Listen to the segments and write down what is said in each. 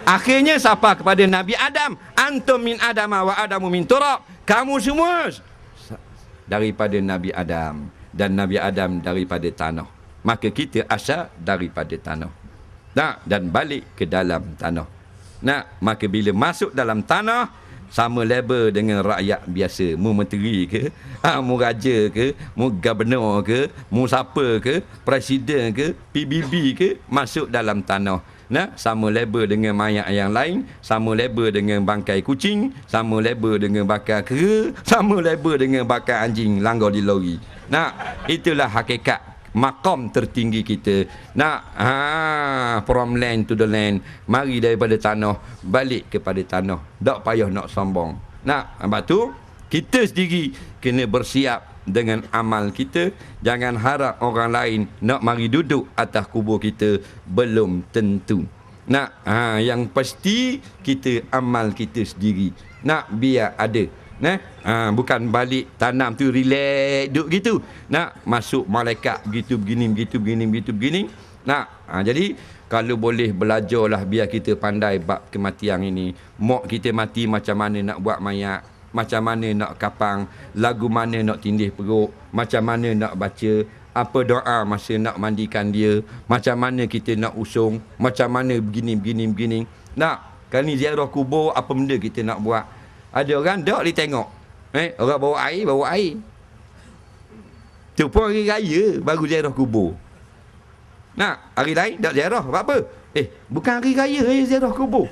Akhirnya sapa kepada Nabi Adam, antum min Adama wa Adamu min turab. Kamu semua daripada Nabi Adam dan Nabi Adam daripada tanah. Maka kita asal daripada tanah. Dan balik ke dalam tanah. Maka bila masuk dalam tanah, sama level dengan rakyat biasa. Mu menteri ke, mu raja ke, mu gubernur ke, mu siapa ke, presiden ke, PBB ke, masuk dalam tanah. Sama level dengan mayat yang lain, sama level dengan bangkai kucing, sama level dengan bakar kera, sama level dengan bakar anjing langgar di lori. Itulah hakikat maqam tertinggi kita. From land to the land. Mari daripada tanah balik kepada tanah. Tak payah nak sombong. Sebab tu kita sendiri kena bersiap dengan amal kita. Jangan harap orang lain nak mari duduk atas kubur kita. Belum tentu. Yang pasti kita amal kita sendiri. Biar ada. Bukan balik tanam tu relax duduk gitu. Masuk malaikat begitu begini. Jadi kalau boleh belajarlah biar kita pandai bab kematian ini. Mak kita mati macam mana nak buat mayat, macam mana nak kapang, lagu mana nak tindih perut, macam mana nak baca, apa doa masa nak mandikan dia, macam mana kita nak usung, macam mana begini. Kali ni ziarah kubur, apa benda kita nak buat. Ada orang tak boleh tengok. Orang bawa air. Tu pun hari raya baru ziarah kubur. Hari lain tak ziarah. Sebab apa? Bukan hari raya ziarah kubur.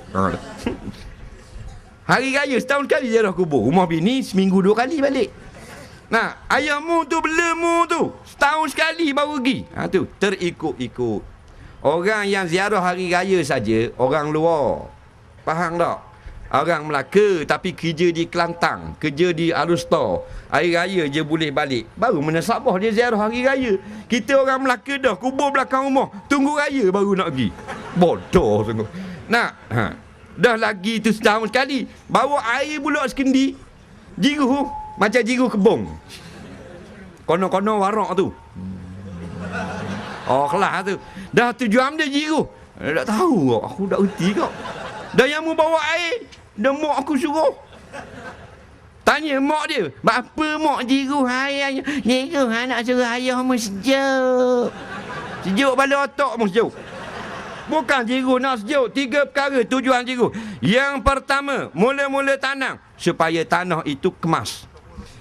Hari raya setahun sekali ziarah kubur. Rumah bini seminggu 2 kali balik. Ayahmu tu, belamu tu, setahun sekali baru pergi. Tu terikut-ikut. Orang yang ziarah hari raya saja orang luar. Faham tak? Orang Melaka tapi kerja di Kelantan, kerja di Alustar, hari raya je boleh balik. Baru mana Sabah dia ziarah hari raya. Kita orang Melaka dah kubur belakang rumah, tunggu raya baru nak pergi. Bodoh sungguh. Dah lagi tu setahun sekali. Bawa air pula sekendi. Jiru macam jiru kebong. Kono-kono warak tu. Kelas tu. Dah tujuan dia jiru. Tak tahu kok. Aku tak erti kok. Dah yang mu bawa air, dah mak aku suruh. Tanya mak dia, apa mak jiru air? Jiru nak suruh ayah mu sejuk. Sejuk bala otak mu sejuk. Bukan jiru nak sejuk. 3 perkara tujuan jiru. Yang pertama, mula-mula tanam supaya tanah itu kemas.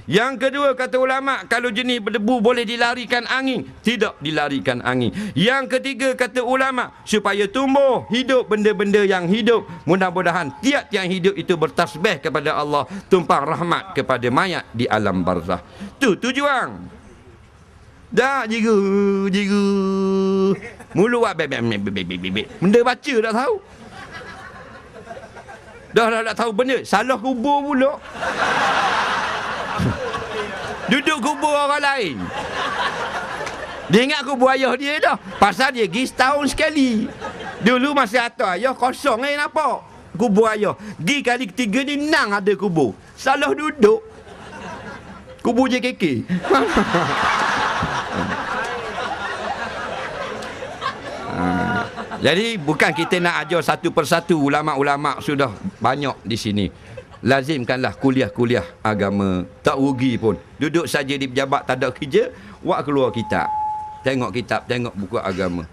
Yang kedua, kata ulama, kalau jenis berdebu boleh dilarikan angin. Tidak dilarikan angin. Yang ketiga, kata ulama, supaya tumbuh hidup benda-benda yang hidup. Mudah-mudahan tiap-tiap hidup itu bertasbih kepada Allah, tumpang rahmat kepada mayat di alam barzah. Tu tujuan. Dah jiru. Mulu buat bebek. Benda baca tak tahu. Dah tak tahu benda. Salah kubur pula. Duduk kubur orang lain. Dia ingat kubur ayah dia dah. Pasal dia pergi setahun sekali. Dulu masa atas ayah kosong nampak kubur ayah. Pergi kali ketiga ni nang ada kubur. Salah duduk. Kubur JKK. Jadi bukan kita nak ajar satu persatu. Ulama-ulama sudah banyak di sini. Lazimkanlah kuliah-kuliah agama. Tak rugi pun. Duduk saja di pejabat tak ada kerja, buat keluar kitab. Tengok buku agama.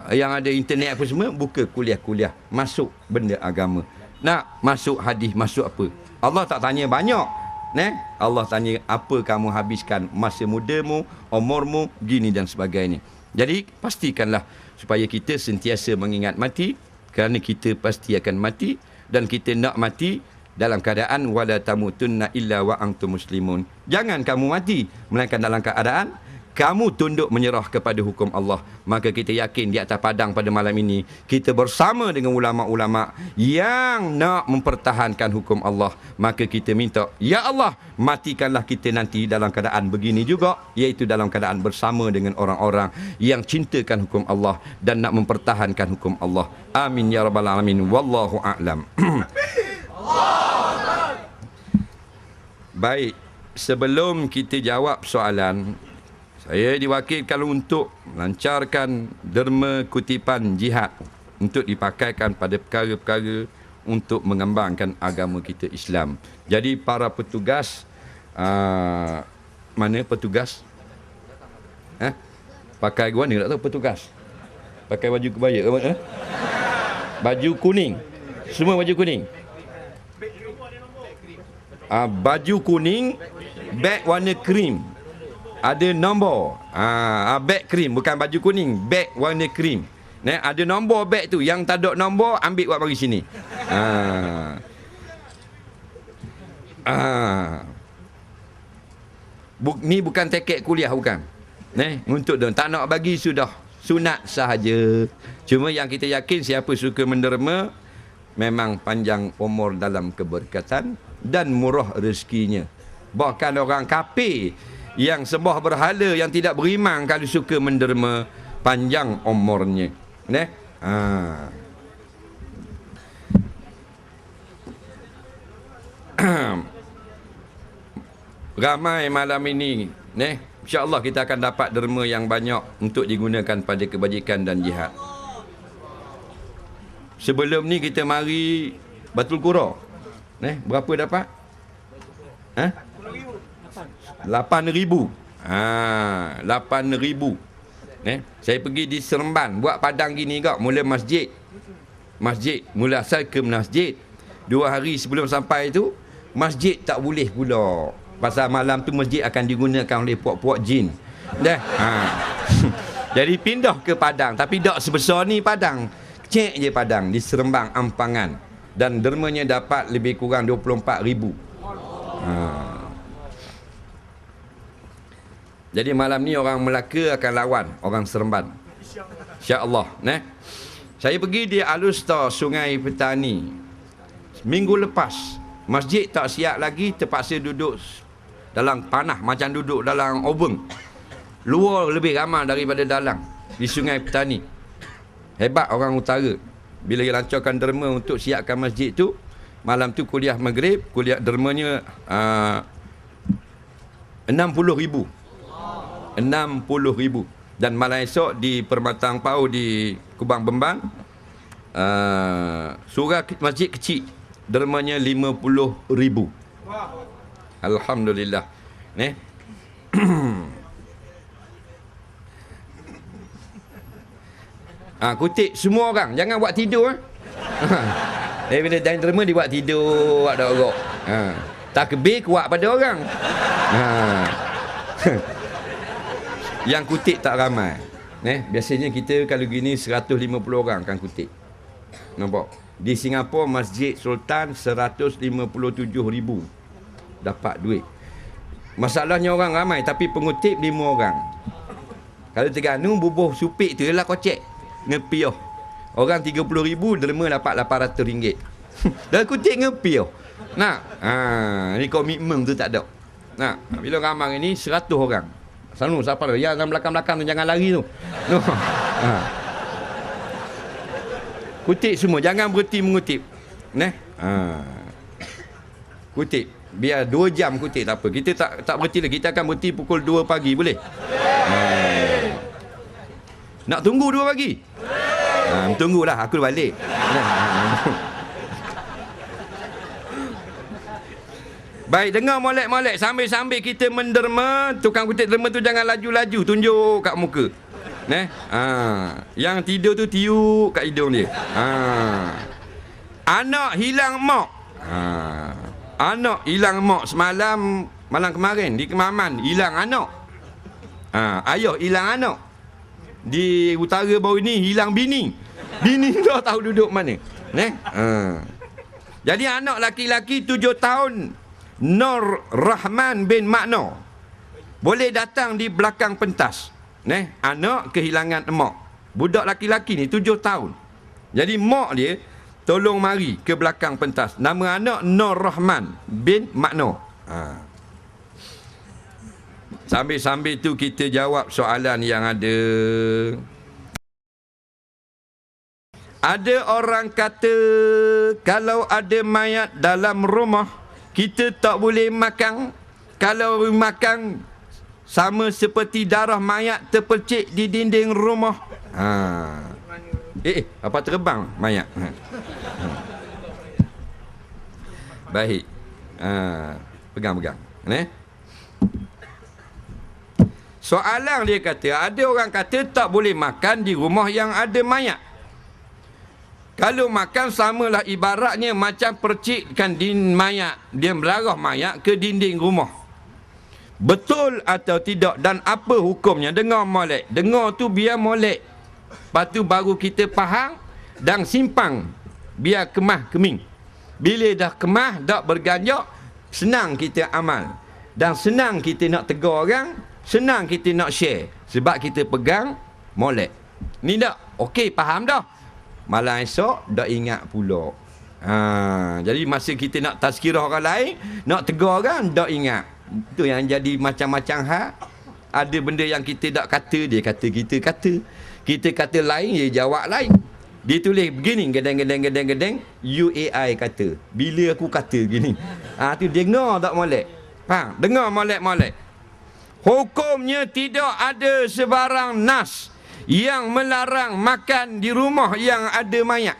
Yang ada internet apa semua, buka kuliah-kuliah. Masuk benda agama. Masuk hadis, masuk apa. Allah tak tanya banyak. Allah tanya apa kamu habiskan masa mudamu, umurmu, gini dan sebagainya. Jadi pastikanlah supaya kita sentiasa mengingat mati, kerana kita pasti akan mati, dan kita nak mati dalam keadaan wala tamutunna illa wa antum muslimun. Jangan kamu mati melainkan dalam keadaan kamu tunduk menyerah kepada hukum Allah. Maka kita yakin di atas padang pada malam ini kita bersama dengan ulama-ulama yang nak mempertahankan hukum Allah. Maka kita minta, ya Allah, matikanlah kita nanti dalam keadaan begini juga, iaitu dalam keadaan bersama dengan orang-orang yang cintakan hukum Allah dan nak mempertahankan hukum Allah. Amin ya rabbal alamin. Wallahu a'lam. Baik, sebelum kita jawab soalan, saya diwakilkan untuk melancarkan derma kutipan jihad untuk dipakaikan pada perkara-perkara untuk mengembangkan agama kita Islam. Jadi para petugas, mana petugas? Pakai warna tak tahu petugas. Pakai baju kebaya ke mana? Baju kuning. Semua baju kuning. Baju kuning, beg warna krim. Ada nombor. Beg krim, bukan baju kuning, beg warna krim. Ada nombor beg tu. Yang tak ada nombor, ambil buat bagi sini. Ni bukan tiket kuliah, bukan. Untuk tak nak bagi sudah. Sunat sahaja. Cuma yang kita yakin siapa suka menderma, memang panjang umur dalam keberkatan dan murah rezekinya. Bahkan orang kafir yang sembah berhala, yang tidak beriman, kalau suka menderma, panjang umurnya. Ramai malam ini, insya-Allah kita akan dapat derma yang banyak untuk digunakan pada kebajikan dan jihad. Sebelum ni kita mari Batul Qura. Berapa dapat? 8,000. 8,000. Saya pergi di Seremban, buat padang gini kak, mula masjid, mula asal ke masjid. 2 hari sebelum sampai tu, masjid tak boleh pula. Pasal malam tu masjid akan digunakan oleh puak-puak jin. Jadi pindah ke padang, tapi tak sebesar ni padang. Kecil je padang di Seremban Ampangan. Dan dermanya dapat lebih kurang 24,000. Jadi malam ni orang Melaka akan lawan orang Seremban, insya-Allah. Saya pergi di Alustar Sungai Petani minggu lepas. Masjid tak siap lagi, terpaksa duduk dalam panah, macam duduk dalam oven. Luar lebih ramai daripada dalam di Sungai Petani. Hebat orang utara. Bila dia lancarkan derma untuk siapkan masjid tu, malam tu kuliah maghrib, kuliah dermanya 60,000. 60,000. Dan malam esok di Permatang Pau di Kubang Bembang, surah masjid kecil, dermanya 50,000. Alhamdulillah. Kutip semua orang, jangan buat tidur. Bila dah derma dia buat tidur, buat dorok. Takbir kuat pada orang. Yang kutip tak ramai. Biasanya kita kalau gini 150 orang akan kutip. Nampak? Di Singapura Masjid Sultan 157,000 dapat duit. Masalahnya orang ramai tapi pengutip 5 orang. Kalau Terengganu bubuh supik tu ialah kocek, ngepiah. Orang 30,000, derma dapat RM800. Dah kutip ngepiah. Ni komitmen tu tak ada. Bila ramai ni 100 orang. Selalu siapa tu? Yang dalam belakang-belakang tu jangan lari tu. Kutip semua, jangan berhenti mengutip. Kutip. Biar 2 jam kutip tak apa. Kita tak berhenti lagi. Kita akan berhenti pukul 2 pagi, boleh? Nak tunggu 2 pagi? Tunggulah, aku balik. Baik, dengar molek-molek. Sambil-sambil kita menderma, tukang kutip derma tu jangan laju-laju tunjuk kat muka. Yang tidur tu tiup kat hidung dia. Anak hilang mak. Anak hilang mak semalam, malam kemarin di Kemaman hilang anak. Ayah hilang anak. Di utara baru ni hilang bini. Bini tak tahu duduk mana. Jadi anak laki-laki 7 tahun, Nur Rahman bin Makno, boleh datang di belakang pentas. Anak kehilangan emak. Budak laki-laki ni 7 tahun. Jadi mak dia tolong mari ke belakang pentas. Nama anak Nur Rahman bin Makno. Sambil-sambil tu kita jawab soalan yang ada. Ada orang kata kalau ada mayat dalam rumah, kita tak boleh makan. Kalau makan, sama seperti darah mayat terpercik di dinding rumah. Apa terbang mayat? Baik. Pegang-pegang. Soalan dia kata, ada orang kata tak boleh makan di rumah yang ada mayat. Kalau makan samalah ibaratnya macam percikkan mayat. Dia melarah mayat ke dinding rumah. Betul atau tidak dan apa hukumnya? Dengar molek. Dengar tu biar molek. Lepas tu baru kita faham dan simpang. Biar kemah keming. Bila dah kemah, dah berganjak, senang kita amal. Dan senang kita nak tegur orang, senang kita nak share. Sebab kita pegang molek. Ni tak? Okey, faham dah. Malam esok, dah ingat pula. Jadi masa kita nak tazkirah orang lain, nak tegur orang, dah ingat. Itu yang jadi macam-macam hal. Ada benda yang kita tak kata, dia kata kita kata. Kita kata lain, dia jawab lain. Dia tulis begini, gedeng, UAI kata. Bila aku kata begini. Tu dengar tak molek? Faham? Dengar molek-molek. Hukumnya tidak ada sebarang nas yang melarang makan di rumah yang ada mayat.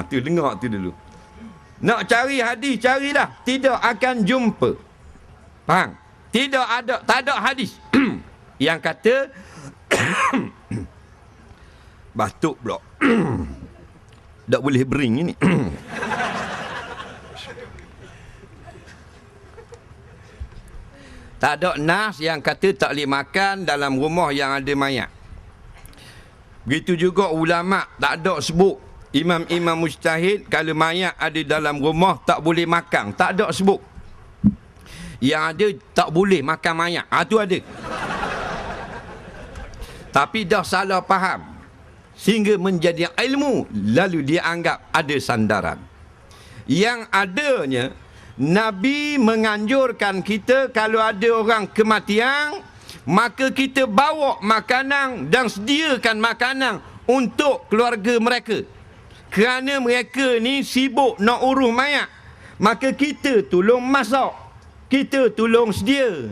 Tu dengar tu dulu. Nak cari hadis, carilah. Tidak akan jumpa. Faham? Tidak ada, tak ada hadis yang kata batuk pula. Tak boleh bering ini. Tak ada nas yang kata tak boleh makan dalam rumah yang ada mayat. Begitu juga ulama tak ada sebut imam-imam mujtahid kalau mayat ada dalam rumah tak boleh makan. Tak ada sebut. Yang ada tak boleh makan mayat. Tu ada. Tapi dah salah faham. Sehingga menjadi ilmu. Lalu dia anggap ada sandaran. Yang adanya, Nabi menganjurkan kita kalau ada orang kematian, maka kita bawa makanan dan sediakan makanan untuk keluarga mereka. Kerana mereka ni sibuk nak urus mayat. Maka kita tolong masak. Kita tolong sedia.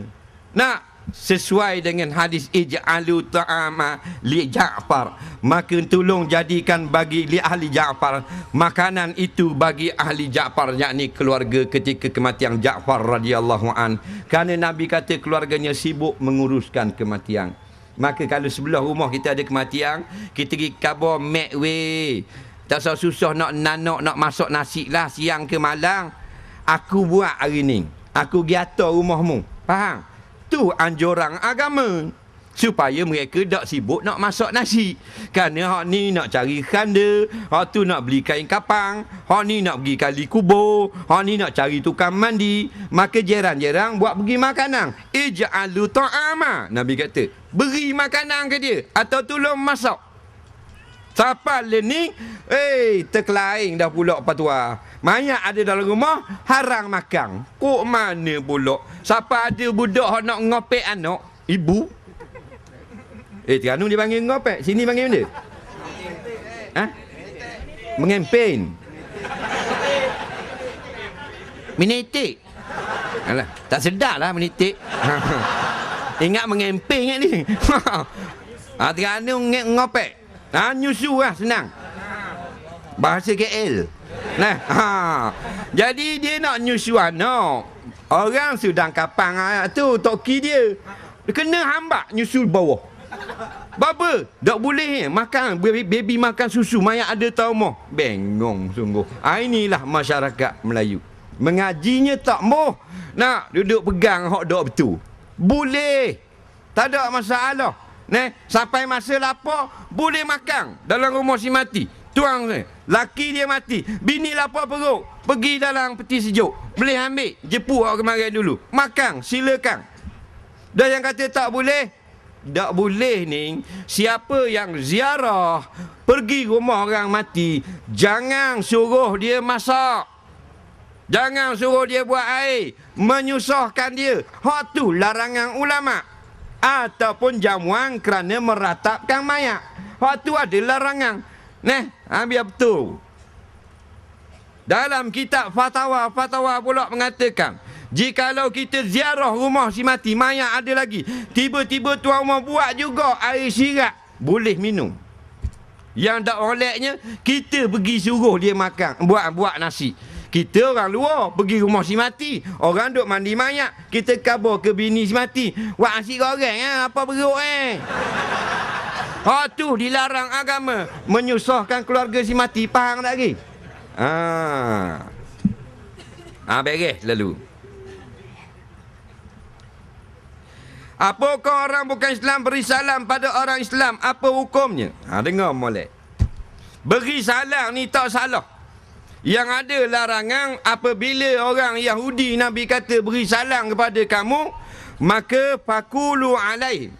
Nak sesuai dengan hadis ij'alu ta'ama li Ja'far, maka tolong jadikan bagi li ahli Ja'far makanan itu bagi ahli Ja'far, yakni keluarga ketika kematian Ja'far radhiyallahu an. Kerana Nabi kata keluarganya sibuk menguruskan kematian. Maka kalau sebelah rumah kita ada kematian, kita pergi khabar mek weh, tak usah susah nak nanok nak masak nasi lah siang ke malam, aku buat hari ni, aku pergi atur rumahmu. Faham? Itu anjuran agama. Supaya mereka tak sibuk nak masak nasi. Kerana hak ni nak cari khanda, hak tu nak beli kain kapang, hak ni nak pergi kali kubur, hak ni nak cari tukang mandi. Maka jiran-jiran buat pergi makanan. Ij'alu ta'ama. Nabi kata, beri makanan ke dia atau tolong masak. Siapa ni? Terkelaing dah pula patua. Mayat ada dalam rumah, harang makan. Kok mana pula? Siapa ada budak yang nak ngopek anak? Ibu? Terengganu dia panggil ngopek. Sini panggil benda? Mengempen. Menitik. Alah, tak sedar lah menitik. Ingat mengempen ingat ni. Terengganu ngopek. Nyusu lah senang. Bahasa KL. Jadi dia nak nyusu anak. Orang sedang kapang tu toki dia. Dia kena hambak nyusu bawah. Bapa, tak boleh makan baby makan susu mayat ada tahu. Bengong sungguh. Inilah masyarakat Melayu. Mengajinya tak moh. Nak duduk pegang hak dok betul. Boleh. Tak ada masalah. Sampai masa lapar boleh makan dalam rumah si mati. Tuang laki dia mati, bini lapar perut, pergi dalam peti sejuk, boleh ambil jepuk orang kemarin dulu, makan silakan. Dan yang kata tak boleh ni, siapa yang ziarah pergi rumah orang mati, jangan suruh dia masak, jangan suruh dia buat air, menyusahkan dia. Hak tu larangan ulama. Ataupun jamuan kerana meratapkan mayat. Hak tu ada larangan. Biar betul. Dalam kitab fatwa pula mengatakan, jikalau kita ziarah rumah si mati, mayat ada lagi, tiba-tiba tuan rumah buat juga air sirap, boleh minum. Yang tak moleknya, kita pergi suruh dia makan, buat nasi. Kita orang luar pergi rumah si mati, orang duk mandi mayat, kita kabur ke bini si mati. Buat nasi goreng apa beruk tu dilarang agama, menyusahkan keluarga si mati. Faham tak lagi? Beres lalu. Apakah orang bukan Islam beri salam pada orang Islam? Apa hukumnya? Dengar molek. Beri salam ni tak salah. Yang ada larangan apabila orang Yahudi Nabi kata beri salam kepada kamu, maka fakulu alaih.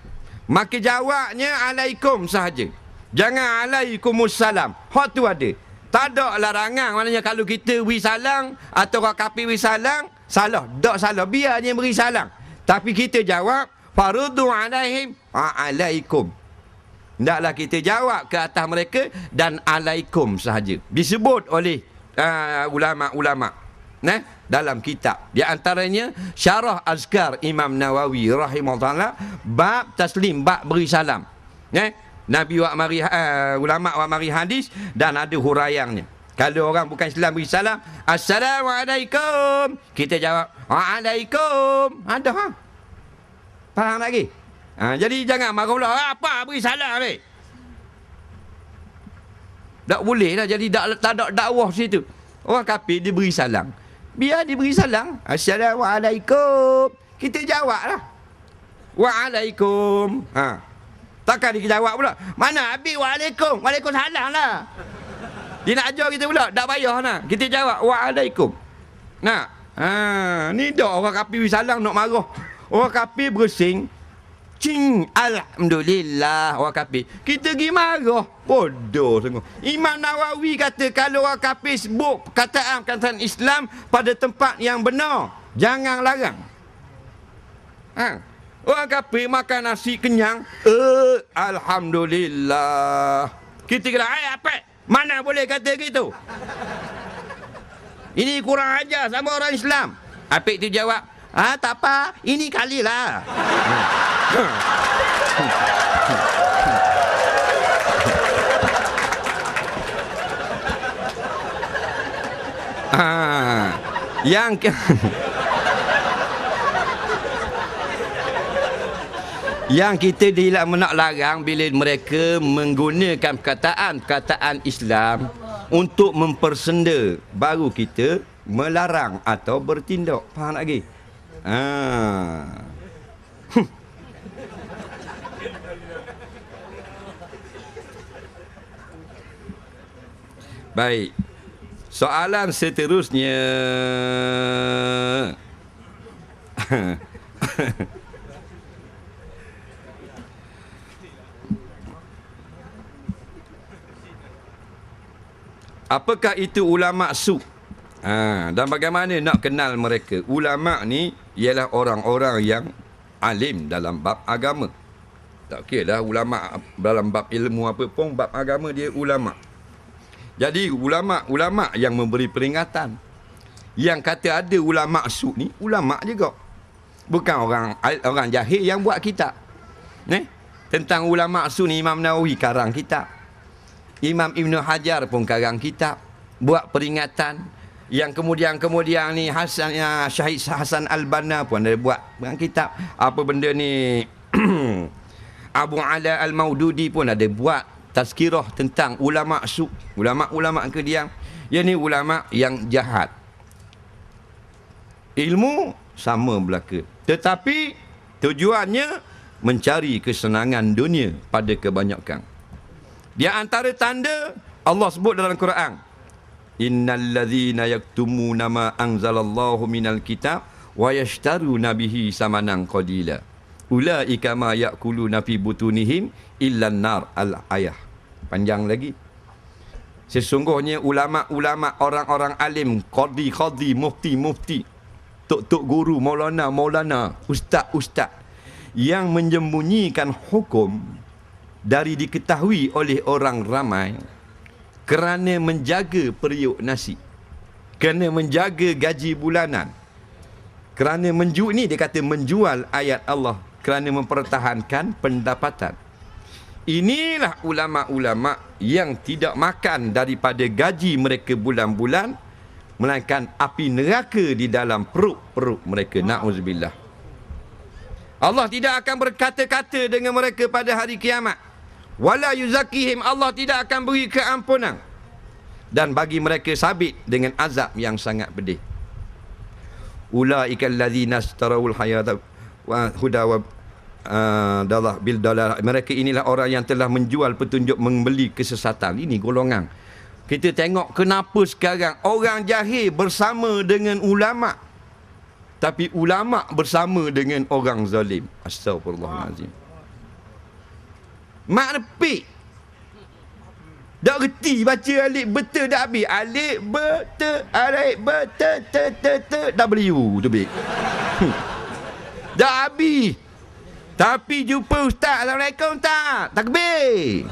Maka jawabnya alaikum sahaja. Jangan alaikumussalam. Hak tu ada. Tak ada larangan. Maknanya kalau kita beri salam atau orang kafir beri salam, salah. Tak salah. Biar dia beri salam. Tapi kita jawab, farudhu alaihim alaikum. Hendaklah kita jawab ke atas mereka dan alaikum sahaja. Disebut oleh ulama-ulama dalam kitab. Di antaranya Syarah Azkar Imam Nawawi rahimahullah, bab taslim, bab beri salam. Nabi wa mari ulama wa mari hadis dan ada huraiannya. Kalau orang bukan Islam beri salam, assalamualaikum, kita jawab waalaikum. Ada faham lagi? Jadi jangan marah pula. Apa beri salam ni? Tak boleh lah. Jadi tak ada dakwah situ. Orang kafir dia beri salam, biar dia beri salam. Assalamualaikum, kita jawab lah waalaikum. Takkan dia jawab pula, mana habis waalaikum, waalaikumsalam lah. Dia nak ajar kita pula, tak payah lah. Kita jawab waalaikum. Ni dah orang kafir beri salam nak marah. Orang kafir bersing, cing, alhamdulillah. Orang kafir, kita pergi marah. Bodoh sungguh. Imam Nawawi kata kalau orang kafir sebut kataan Islam pada tempat yang benar, jangan larang. Orang kafir makan nasi kenyang, alhamdulillah. Kita kira apa? Mana boleh kata gitu? Ini kurang ajar sama orang Islam. Apik tu jawab, tak apa, ini kalilah. Yang kita tidak nak larang bila mereka menggunakan perkataan Islam untuk mempersenda, baru kita melarang atau bertindak. Faham lagi? Baik. Soalan seterusnya. Apakah itu ulama su? Dan bagaimana nak kenal mereka? Ulama ni ialah orang-orang yang alim dalam bab agama. Tak kira lah ulama dalam bab ilmu apa pun, bab agama dia ulama. Jadi ulama yang memberi peringatan. Yang kata ada ulama su ni, ulama juga. Bukan orang jahil yang buat kitab. Tentang ulama su ni Imam Nawawi karang kitab. Imam Ibn Hajar pun karang kitab, buat peringatan. Yang kemudian ni Syahid Hasan Al-Banna pun ada buat kitab. Apa benda ni Abu Ala Al-Maududi pun ada buat tazkirah tentang ulama su. Ulama kediam. Yang ni ulama yang jahat. Ilmu sama belaka, tetapi tujuannya mencari kesenangan dunia pada kebanyakan. Di antara tanda Allah sebut dalam Quran, innal ladzina yaktumuna ma anzalallahu minal kitab wa yashtaruna bihi samanan qalila ulaika ma yakuluna fi butunihim illan nar al-ayah. Panjang lagi. Sesungguhnya ulama-ulama, orang-orang alim, qadi, mufti, tok guru, maulana, ustaz, yang menyembunyikan hukum dari diketahui oleh orang ramai kerana menjaga periuk nasi, kerana menjaga gaji bulanan, kerana ni dia kata menjual ayat Allah, kerana mempertahankan pendapatan. Inilah ulama-ulama yang tidak makan daripada gaji mereka bulan-bulan, melainkan api neraka di dalam perut-perut mereka. Na'udzubillah. Allah tidak akan berkata-kata dengan mereka pada hari kiamat. Wala yuzakihim, Allah tidak akan beri keampunan. Dan bagi mereka sabit dengan azab yang sangat pedih. Ulaika allazina astarawul hayata wa huda wa dalah bil dalah. Mereka inilah orang yang telah menjual petunjuk, membeli kesesatan. Ini golongan. Kita tengok kenapa sekarang orang jahil bersama dengan ulama, tapi ulama bersama dengan orang zalim. Astagfirullahalazim. Mak nepik. Tak reti baca alif betul dah habis. Alif betul, alif betul, W tu bik. Dah habis. Tapi jumpa ustaz, Assalamualaikum tak? Takbir.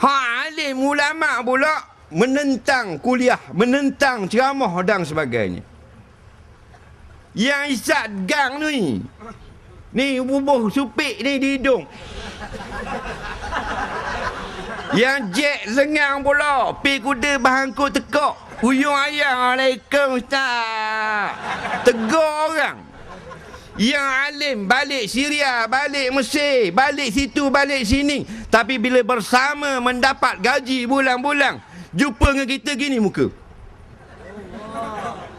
Alim ulama pula menentang kuliah, menentang ceramah dan sebagainya. Yang isat gang ni bubuh supik ni di hidung. Yang jet lengang pula, pi kuda bahangku tekok. Uyung ayah, Waalaikum ustaz. Tegur orang. Yang alim balik Syria, balik Mesir, balik situ, balik sini. Tapi bila bersama mendapat gaji bulan-bulan, jumpa dengan kita gini muka.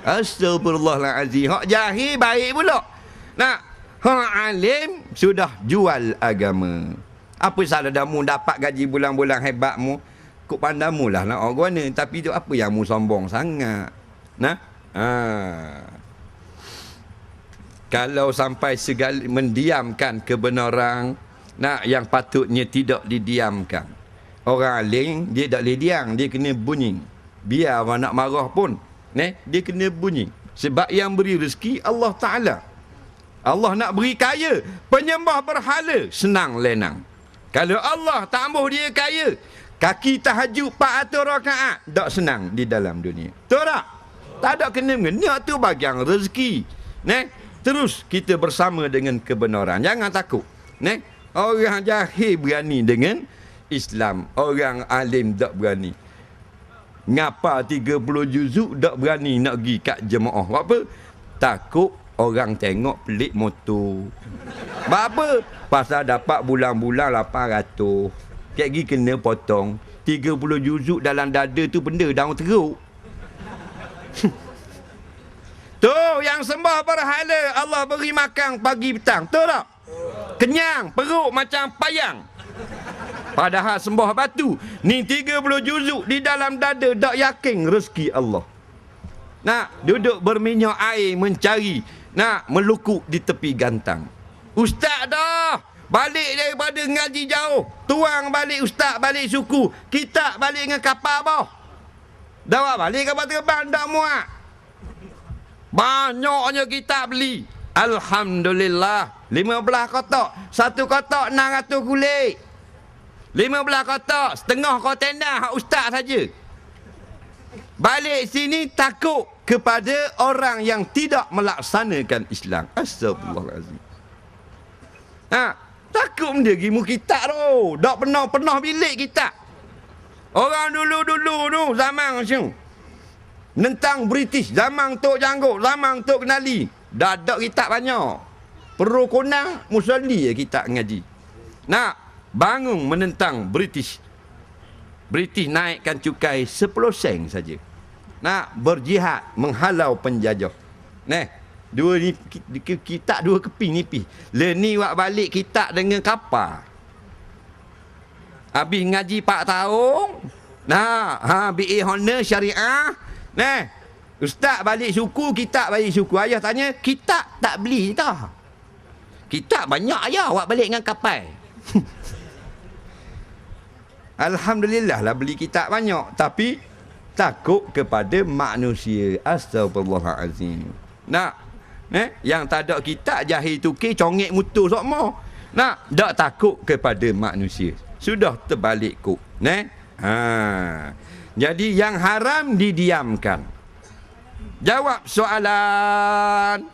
Astagfirullahalazim. Hak jahil baik pula. Nah, hak alim sudah jual agama. Apa salah dah mu dapat gaji bulan-bulan hebat mu? Kok pandamu lah nak orang guna. Tapi tu apa yang mu sombong sangat? Nah, kalau sampai segala mendiamkan kebenaran, yang patutnya tidak didiamkan. Orang alim dia tak boleh diam, dia kena bunyi. Biar orang nak marah pun, dia kena bunyi. Sebab yang beri rezeki Allah Ta'ala. Allah nak beri kaya, penyembah berhala senang lenang. Kalau Allah tak ambuh dia kaya, kaki tahajud 400 rakaat tak senang di dalam dunia. Tahu tak? Tak ada kena-mengena tu bagian rezeki. Terus kita bersama dengan kebenaran. Jangan takut. Orang jahil berani dengan Islam. Orang alim tak berani. Ngapa 30 juzuk tak berani nak pergi kat jemaah. Buat apa? Takut orang tengok pelik motor. Buat apa? Pasal dapat bulan-bulan 800. Kek pergi kena potong. 30 juzuk dalam dada tu benda daun teruk. Tu yang sembah berhala, Allah beri makan pagi petang. Tu tak? Kenyang, perut macam payang. Padahal sembah batu. Ni 30 juzuk di dalam dada, tak yakin rezeki Allah. Duduk berminyak air mencari, melukuk di tepi gantang. Ustaz dah balik daripada ngaji jauh, tuang balik ustaz, balik suku, kita balik dengan kapal bawah. Dah balik kapal terbang tak muat. Banyaknya kita beli. Alhamdulillah. 15 kotak. Satu kotak 600 kulit. 15 kotak. Setengah kontena hak ustaz saja. Balik sini takut kepada orang yang tidak melaksanakan Islam. Astagfirullahalazim. Takut benda gimu kitab tu. Tak pernah bilik kitab. Orang dulu-dulu tu zaman macam tentang British, zaman Tok Janggut, zaman Tok Kenali. Dah ada kitab banyak. Perlu konang, Musali kitab ngaji. Bangun menentang British. British naikkan cukai 10 sen saja. Berjihad menghalau penjajah. Dua ni kitab dua keping nipis. Ni wak balik kitab dengan kapal. Habis ngaji 4 tahun. BA honor syariah. Ustaz balik suku, kitab balik suku. Ayah tanya, kitab tak beli dah. Kitab banyak ayah, awak balik dengan kapal. Alhamdulillah lah beli kitab banyak. Tapi takut kepada manusia. Astagfirullahalazim. Yang tak ada kitab jahil tukir congek mutu sokmo. Tak takut kepada manusia. Sudah terbalik kok. Jadi yang haram didiamkan. Jawab soalan.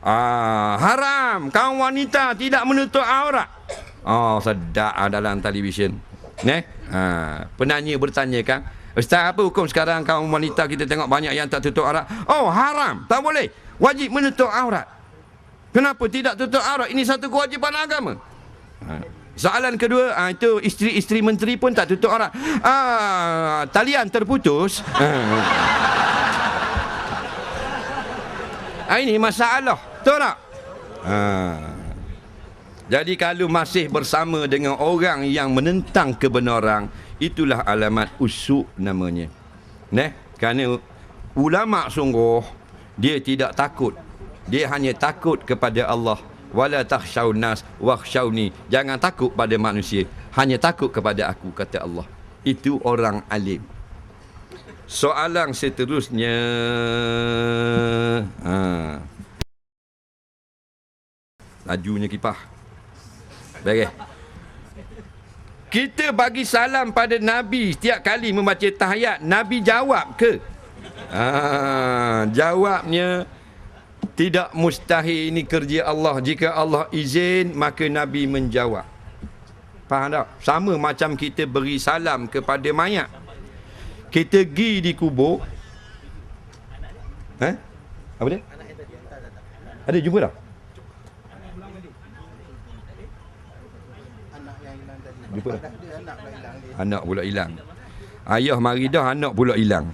Haram kaum wanita tidak menutup aurat. Oh, sedap dalam televisyen. Penanya bertanya kan, Ustaz, apa hukum sekarang kaum wanita kita tengok banyak yang tak tutup aurat? Oh, haram, tak boleh. Wajib menutup aurat. Kenapa tidak tutup aurat? Ini satu kewajipan agama. Soalan kedua, itu isteri-isteri menteri pun tak tutup aurat. Talian terputus. Ini masalah. Tahu tak? Jadi kalau masih bersama dengan orang yang menentang kebenaran, itulah alamat usuk namanya. Kerana ulama sungguh dia tidak takut. Dia hanya takut kepada Allah. Wala takhshaun nas wakhshawni. Jangan takut pada manusia, hanya takut kepada aku, kata Allah. Itu orang alim. Soalan seterusnya, lajunya kipah. Baik. Kita bagi salam pada Nabi setiap kali membaca tahiyat. Nabi jawab ke? Jawabnya tidak mustahil, ini kerja Allah. Jika Allah izin, maka Nabi menjawab. Faham tak? Sama macam kita beri salam kepada mayat. Kita pergi di kubur. Apa dia? Ada jumpa tak? Jumpa dah. Anak pula hilang. Ayah mari dah, anak pula hilang.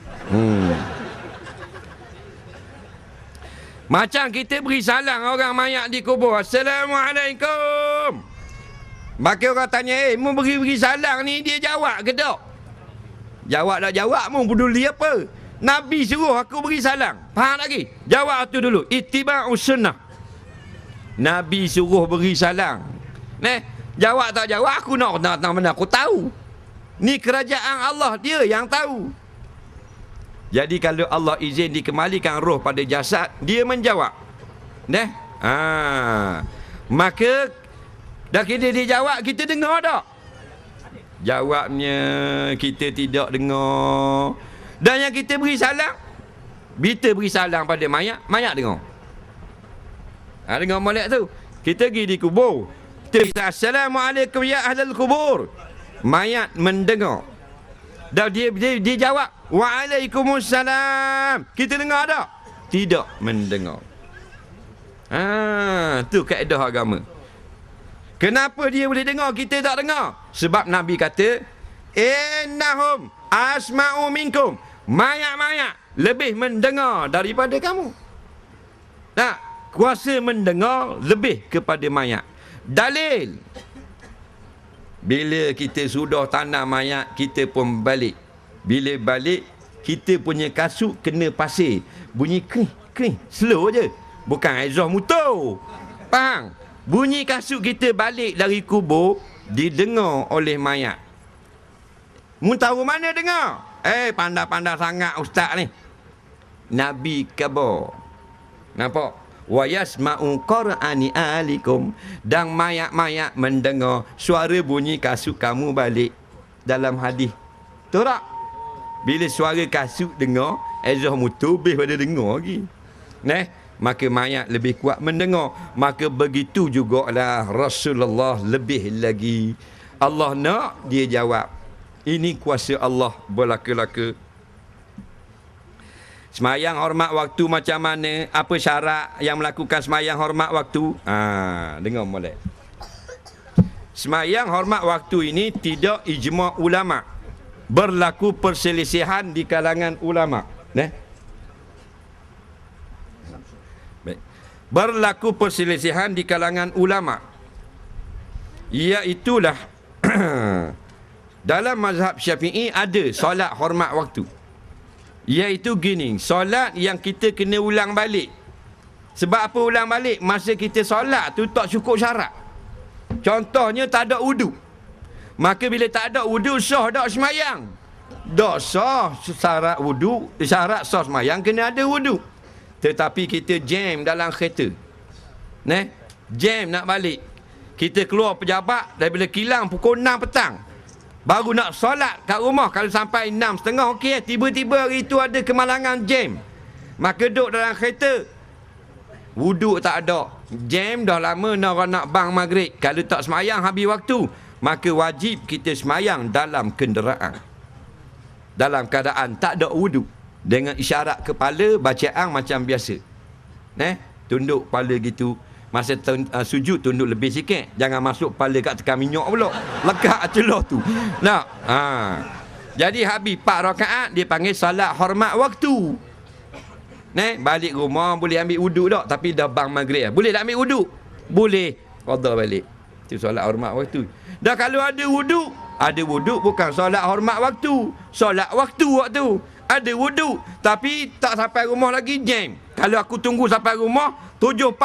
Macam kita beri salam orang mayat di kubur. Assalamualaikum. Maka orang tanya, mu beri salam ni, dia jawab ke tak? Jawab tak jawab, mu peduli apa? Nabi suruh aku beri salam. Faham lagi? Jawab tu dulu. Ittiba'us sunnah. Nabi suruh beri salam. Jawab tak jawab, aku nak mana aku tahu. Ni kerajaan Allah, dia yang tahu. Jadi kalau Allah izin dikembalikan roh pada jasad, dia menjawab. Maka dah kira dia jawab, kita dengar tak? Jawabnya kita tidak dengar. Dan yang kita beri salam, kita beri salam pada mayat, mayat dengar. Dengar molek tu. Kita pergi di kubur, kita Assalamualaikum ya ahlal kubur. Mayat mendengar. Dan dia jawab, Waalaikumsalam. Kita dengar tak? Tidak mendengar. Tu kaedah agama. Kenapa dia boleh dengar, kita tak dengar? Sebab Nabi kata, innahum asma'u minkum. Mayat-mayat lebih mendengar daripada kamu. Kuasa mendengar lebih kepada mayat. Dalil, bila kita sudah tanam mayat, kita pun balik. Bila balik, kita punya kasut kena pasir. Bunyi kring, slow je. Bukan exhaust motor. Faham? Bunyi kasut kita balik dari kubur, didengar oleh mayat. Mu tahu mana dengar? Pandai-pandai sangat ustaz ni. Nabi khabar. Nampak? Wa yasma'u qur'ani alikum. Dan mayat-mayat mendengar suara bunyi kasut kamu balik. Dalam hadis. Tahu tak? Bila suara kasut dengar, exhaust motor lebih pada dengar lagi. Maka mayat lebih kuat mendengar. Maka begitu jugalah Rasulullah lebih lagi. Allah nak, dia jawab. Ini kuasa Allah berlaka-laka. Semayang hormat waktu macam mana? Apa syarat yang melakukan semayang hormat waktu? Dengar molek. Semayang hormat waktu ini tidak ijma' ulama'. Berlaku perselisihan di kalangan ulama'. Berlaku perselisihan di kalangan ulama'. Iaitulah dalam mazhab Syafi'i ada solat hormat waktu. Iaitu gini, solat yang kita kena ulang balik. Sebab apa ulang balik? Masa kita solat tu tak cukup syarat. Contohnya tak ada wudu. Maka bila tak ada wudu, sah tak semayang? Tak sah. Syarat wudu, syarat sah semayang kena ada wudu. Tetapi kita jam dalam kereta. Jam nak balik. Kita keluar pejabat daripada kilang pukul 6 petang. Baru nak solat kat rumah. Kalau sampai 6.30, okey. Tiba-tiba hari itu ada kemalangan jam. Maka duduk dalam kereta. Wuduk tak ada. Jam dah lama nak bang maghrib. Kalau tak semayang habis waktu, maka wajib kita semayang dalam kenderaan. Dalam keadaan tak ada wuduk. Dengan isyarat kepala, bacaan macam biasa. Tunduk kepala gitu. Masa sujud tunduk lebih sikit. Jangan masuk kepala kat tekan minyak pula. Lekak celah tu. Nah, jadi habis 4 rakaat dia panggil salat hormat waktu. Balik rumah boleh ambil wuduk tak, tapi dah bang maghrib. Boleh tak ambil wuduk? Boleh. Qada balik. Itu solat hormat waktu. Dah kalau ada wuduk bukan solat hormat waktu. Solat waktu. Ada wuduk tapi tak sampai rumah lagi jam. Kalau aku tunggu sampai rumah 7.40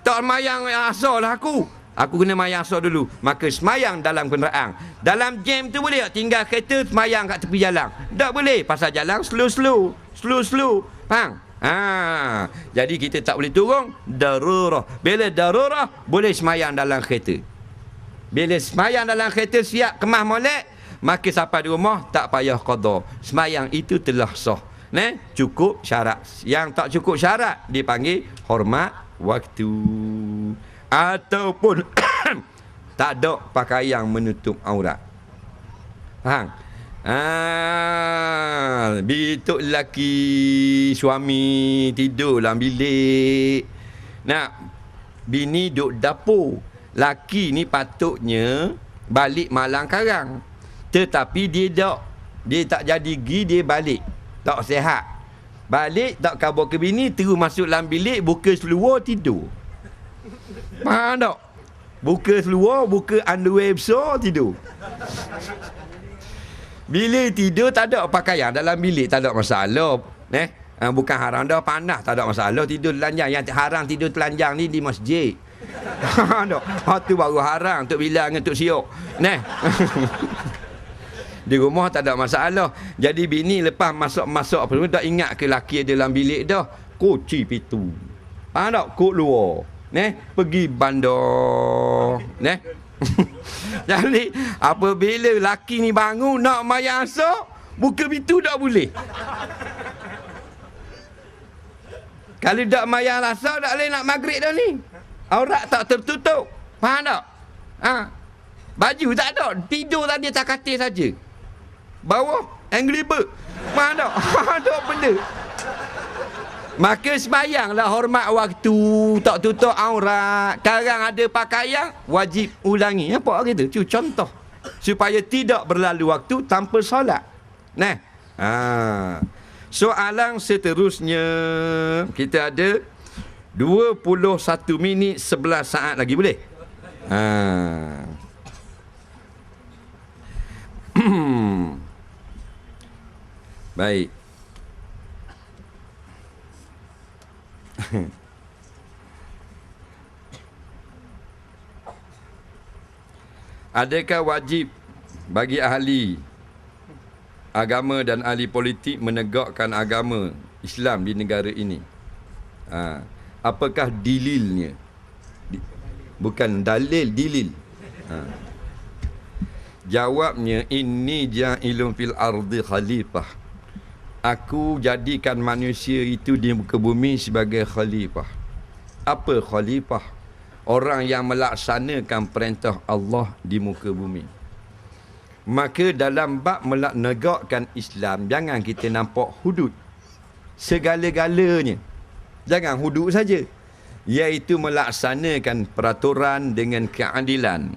tak semayang asar lah aku kena semayang asar dulu. Maka semayang dalam kenderaan. Dalam jam tu boleh tak tinggal kereta semayang kat tepi jalan? Tak boleh. Pasal jalan slow. Faham? Jadi kita tak boleh turun. Darurah. Bila darurah boleh semayang dalam kereta. Bila semayang dalam kereta siap kemas molek, maka sampai di rumah tak payah qada. Semayang itu telah sah. Cukup syarat. Yang tak cukup syarat dipanggil hormat waktu. Ataupun tak ada pakaian menutup aurat. Faham? Bituk lelaki suami tidur dalam bilik. Bini duduk dapur. Laki ni patutnya balik malam karang. Tetapi dia tak jadi pergi, dia balik. Tak sihat. Balik tak khabar ke bini, terus masuk dalam bilik, buka seluar, tidur. Faham tak? Buka seluar, buka underwear besar, tidur. Bila tidur tak ada pakaian dalam bilik, tak ada masalah. Bukan haram dah, panas tak ada masalah tidur telanjang. Yang haram tidur telanjang ni di masjid. Tu baru haram Tok Bilal dengan Tok Siok. Di rumah tak ada masalah. Jadi bini lepas masuk apa tak ingat ke laki ada dalam bilik dah, kunci pintu. Faham tak? Kod luar. Pergi bandar. Jadi apabila laki ni bangun nak mayang asar, buka pintu tak boleh. Kalau tak mayang asar tak boleh nak maghrib dah ni. Aurat tak tertutup. Faham tak? Baju tak ada, tidur tadi atas katil saja. Bawah Angry Bird. Faham tak? Faham tak benda? Maka sembayanglah hormat waktu, tak tutup aurat. Sekarang ada pakaian, wajib ulangi. Apa kita? Contoh. Supaya tidak berlalu waktu tanpa solat. Soalan seterusnya, kita ada 21 minit 11 saat lagi, boleh? Baik. Adakah wajib bagi ahli agama dan ahli politik menegakkan agama Islam di negara ini? Apakah dalilnya? Bukan dalil, dilil. Jawabnya, inni ja'ilun fil ardi khalifah. Aku jadikan manusia itu di muka bumi sebagai khalifah. Apa khalifah? Orang yang melaksanakan perintah Allah di muka bumi. Maka dalam bab menegakkan Islam, jangan kita nampak hudud. Segala-galanya. Jangan hudud saja. Iaitu melaksanakan peraturan dengan keadilan.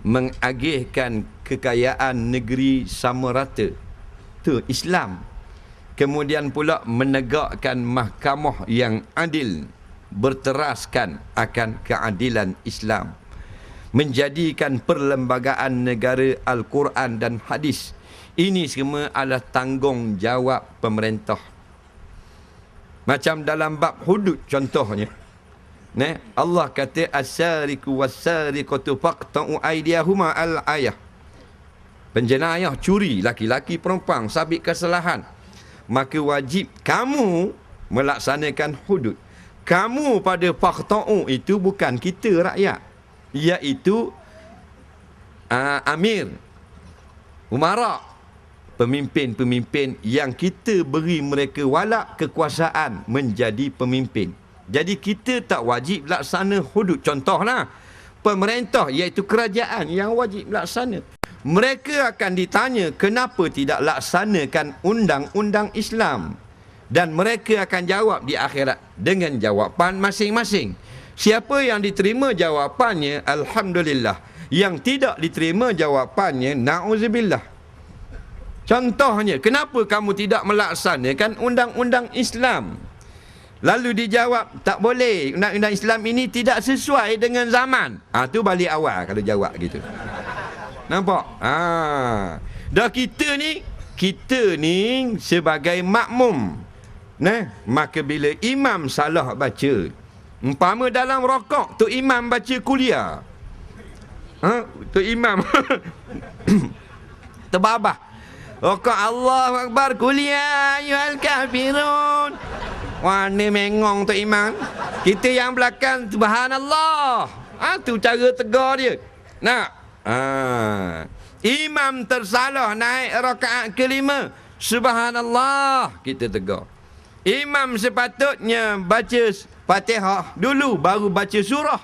Mengagihkan kekayaan negeri sama rata. Itu Islam. Kemudian pula menegakkan mahkamah yang adil, berteraskan akan keadilan Islam, menjadikan perlembagaan negara Al-Quran dan hadis. Ini semua adalah tanggungjawab pemerintah. Macam dalam bab hudud contohnya, Allah kata as-sariqu was-sariqatu faqta'u aydiyahuma al-ayah. Penjenayah curi, laki-laki perempuan sabit kesalahan, maka wajib kamu melaksanakan hudud. Kamu pada faqta'u itu bukan kita rakyat, iaitu amir, umara, pemimpin-pemimpin yang kita beri mereka walak kekuasaan menjadi pemimpin. Jadi kita tak wajib laksana hudud. Contohlah, pemerintah iaitu kerajaan yang wajib laksana. Mereka akan ditanya kenapa tidak laksanakan undang-undang Islam. Dan mereka akan jawab di akhirat dengan jawapan masing-masing. Siapa yang diterima jawapannya, alhamdulillah. Yang tidak diterima jawapannya, na'udzubillah. Contohnya, kenapa kamu tidak melaksanakan undang-undang Islam? Lalu dijawab, tak boleh, undang-undang Islam ini tidak sesuai dengan zaman. Tu balik awal kalau jawab gitu. Nampak? Dah kita ni sebagai makmum. Maka bila imam salah baca, umpama dalam rokok tu imam baca kuliah. Tu imam terbabah. Rokok Allahu Akbar, kuliah ayyuhal kafirun. Warna mengong tu imam. Kita yang belakang subhanallah. Tu cara tegar dia. Imam tersalah naik rakaat kelima, subhanallah, kita tegar. Imam sepatutnya baca Fatihah dulu baru baca surah.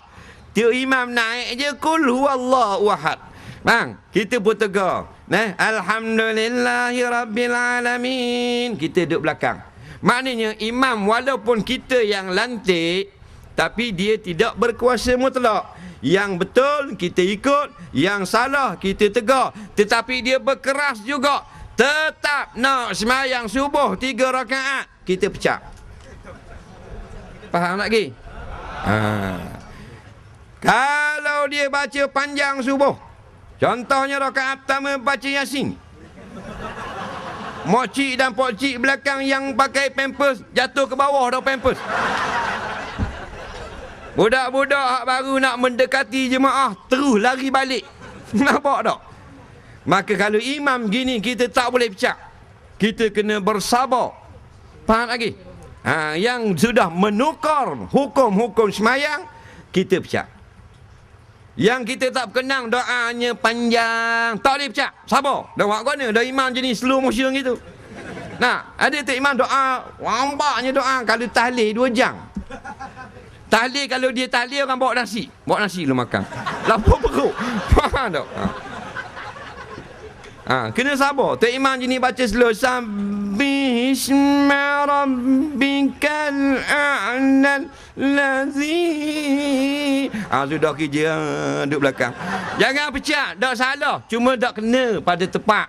Dia imam naik je kul huwallahu ahad. Bang, kita pun tegar. Alhamdulillahirabbil alamin. Kita duduk belakang. Maknanya imam walaupun kita yang lantik, tapi dia tidak berkuasa mutlak. Yang betul kita ikut, yang salah kita tegar. Tetapi dia berkeras juga. Tetap nak sembahyang subuh 3 rakaat, kita pecah. Faham lagi? Kalau dia baca panjang subuh, contohnya rakaat pertama baca Yasin, mokcik dan pokcik belakang yang pakai pampers jatuh ke bawah dah pampers. Budak-budak baru nak mendekati jemaah terus lari balik. Nampak tak? Maka kalau imam gini kita tak boleh pecah. Kita kena bersabar. Faham lagi? Yang sudah menukar hukum-hukum semayang, kita pecah. Yang kita tak kenang doanya panjang, tak boleh pecah. Sabar. Dah buat mana? Dah imam jenis slow motion gitu. Ada tak imam doa, wambaknya doa kalau tahlil 2 jam. Tahlil kalau dia tahlil orang bawa nasi. Bawa nasi lu makan. Lapar perut. Faham tak? Kena sabar. Tok imam jenis baca slow. Bisma rabbikal a'lal ladzi. Sudah kerja duduk belakang. Jangan pecah. Tak salah. Cuma tak kena pada tepat.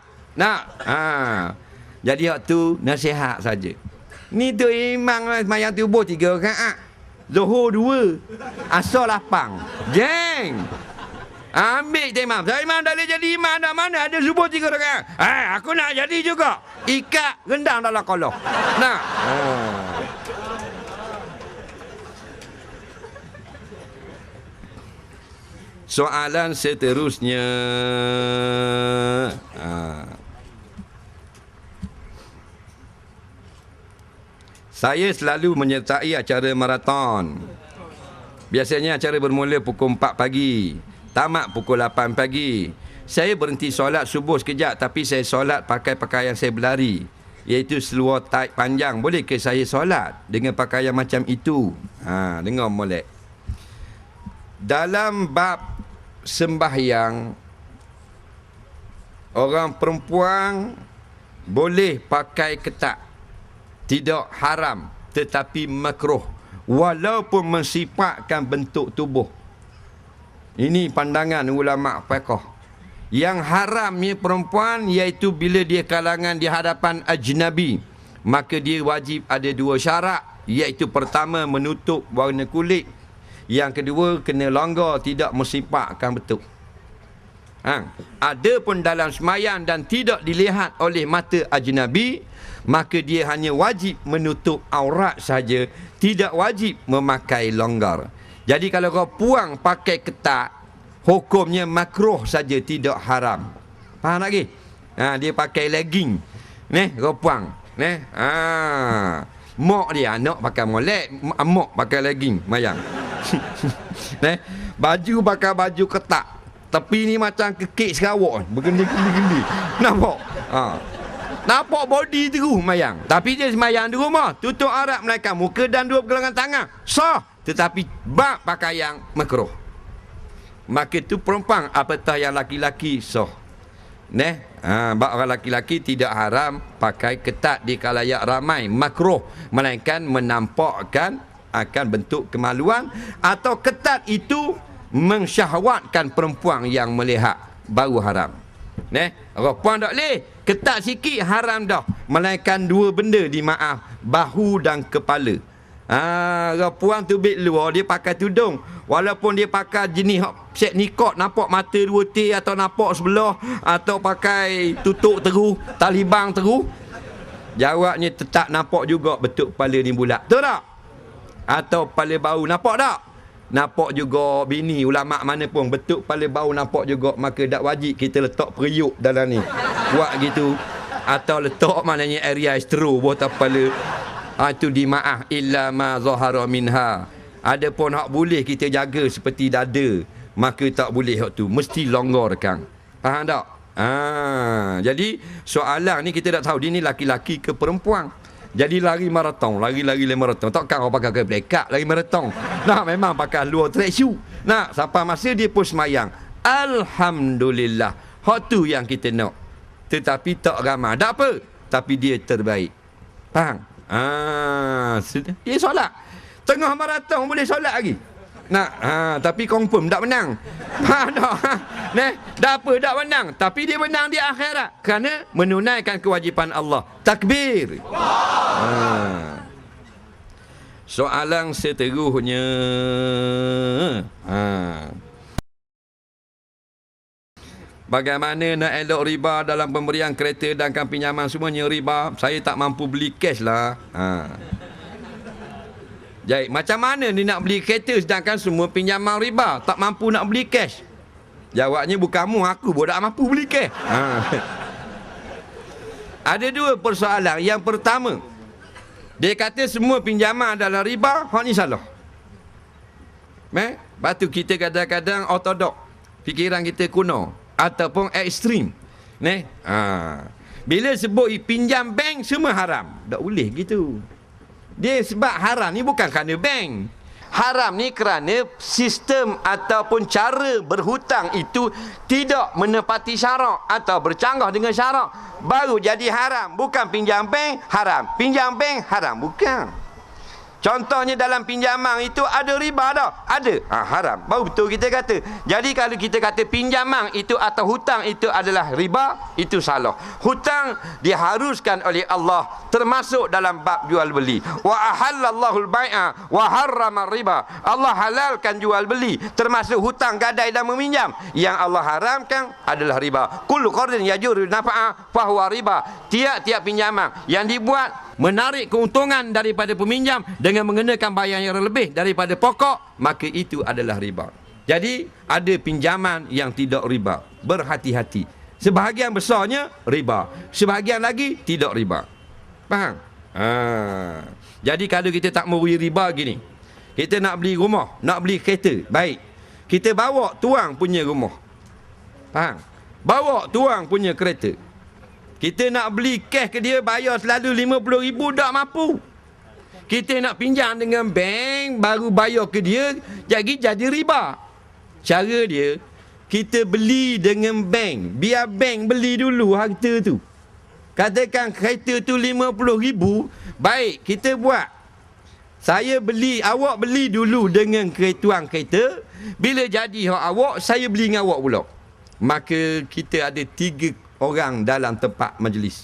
Jadi waktu nasihat saja. Ni tok imam semayang tubuh 3 rakaat. Zuhur 2, asar 8. Jeng. Ambil tu imam. Saya imam dah boleh jadi imam dah. Mana ada subuh 3 rakaat. Aku nak jadi juga. Ikat rendang dalam kolong. Soalan seterusnya. Saya selalu menyertai acara maraton. Biasanya acara bermula pukul 4 pagi. Tamat pukul 8 pagi. Saya berhenti solat subuh sekejap, tapi saya solat pakai pakaian saya berlari, iaitu seluar tight panjang. Boleh ke saya solat dengan pakaian macam itu? Dengar molek. Dalam bab sembahyang, orang perempuan boleh pakai ketat. Tidak haram, tetapi makruh, walaupun mensifatkan bentuk tubuh. Ini pandangan ulama fiqh. Yang haramnya perempuan iaitu bila dia kalangan di hadapan ajnabi, maka dia wajib ada 2 syarat, iaitu pertama menutup warna kulit, yang kedua kena longgar, tidak mensifatkan bentuk. Adapun dalam sembahyang dan tidak dilihat oleh mata ajnabi, maka dia hanya wajib menutup aurat saja, tidak wajib memakai longgar. Jadi kalau kau puang pakai ketat, hukumnya makruh saja, tidak haram. Faham lagi? Dia pakai legging. Kau puang. Mok dia, anak pakai molek, mok pakai legging, mayang. Baju pakai baju ketat. Tepi ni macam kekik Sarawak, bergendi-gendi. Nampak? Nampak body terus mayang. Tapi dia semayang di rumah. Tutup aurat melaikan muka dan dua pergelangan tangan. Sah. Tetapi bab pakaian makruh. Maka tu perempuan apatah yang laki-laki sah. Bab orang laki-laki tidak haram pakai ketat di khalayak ramai. Makruh. Melainkan menampakkan akan bentuk kemaluan. Atau ketat itu mensyahwatkan perempuan yang melihat. Baru haram. Perempuan tak boleh. Ketat sikit haram dah. Melainkan dua benda dimaaf. Bahu dan kepala. Perempuan tu bit luar, dia pakai tudung. Walaupun dia pakai jenis set nikot, nampak mata dua T atau nampak sebelah, atau pakai tutup terus, talibang terus, jawabnya tetap nampak juga bentuk kepala ni bulat. Betul tak? Atau kepala bau, nampak tak? Nampak juga bini ulama' mana pun bentuk kepala bau nampak juga, maka tak wajib kita letak periuk dalam ni. Buat gitu. Atau letak maknanya area estro buat kepala. Itu dimaaf illa ma zahara minha. Ada pun hak boleh kita jaga seperti dada, maka tak boleh hak tu, mesti longgarkan. Faham tak? Jadi soalan ni kita tak tahu dia ni laki-laki ke perempuan. Jadi lari maraton, lari-lari maraton. Takkan orang pakai ke blackout lari maraton. Nah, memang pakai luar track shoe. Nah, sampai masa dia pun semayang. Alhamdulillah. Hak tu yang kita nak. Tetapi tak ramai. Tak apa. Tapi dia terbaik. Faham? Dia solat. Tengah maraton boleh solat lagi. Tapi confirm tak menang. Tak apa tak menang, tapi dia menang di akhirat kerana menunaikan kewajipan Allah. Takbir. Soalan seterusnya. Bagaimana nak elok riba dalam pemberian kereta dan pinjaman semuanya riba? Saya tak mampu beli cash lah. Jadi macam mana ni nak beli kereta sedangkan semua pinjaman riba? Tak mampu nak beli cash. Jawabnya bukan kamu, aku pun tak mampu beli cash. Ada dua persoalan. Yang pertama, dia kata semua pinjaman adalah riba. Hak ni salah. Lepas tu kita kadang-kadang ortodok. Fikiran kita kuno ataupun ekstrim. Bila sebut pinjam bank semua haram. Tak boleh gitu. Dia sebab haram ni bukan kerana bank. Haram ni kerana sistem ataupun cara berhutang itu tidak menepati syarak atau bercanggah dengan syarak. Baru jadi haram. Bukan pinjam bank haram. Pinjam bank haram. Bukan. Contohnya dalam pinjaman itu ada riba tak? Ada. Haram. Baru betul kita kata. Jadi kalau kita kata pinjaman itu atau hutang itu adalah riba, itu salah. Hutang diharuskan oleh Allah termasuk dalam bab jual beli. Wa ahallallahu al-bai'a wa harrama riba. Allah halalkan jual beli termasuk hutang gadai dan meminjam. Yang Allah haramkan adalah riba. Kullu qardin yajuru nafa'a fa huwa riba. Tiap-tiap pinjaman yang dibuat menarik keuntungan daripada peminjam dengan mengenakan bayaran yang lebih daripada pokok, maka itu adalah riba. Jadi ada pinjaman yang tidak riba. Berhati-hati. Sebahagian besarnya riba, sebahagian lagi tidak riba. Faham? Jadi kalau kita tak mau riba gini, kita nak beli rumah, nak beli kereta, baik, kita bawa tuang punya rumah. Faham? Bawa tuang punya kereta. Kita nak beli cash ke dia, bayar selalu RM50,000, tak mampu. Kita nak pinjam dengan bank, baru bayar ke dia, jadi riba. Cara dia, kita beli dengan bank. Biar bank beli dulu harta tu. Katakan kereta tu RM50,000, baik, kita buat. Saya beli, awak beli dulu dengan tuang kereta. Bila jadi hak awak, saya beli dengan awak pula. Maka kita ada 3 orang dalam tempat majlis.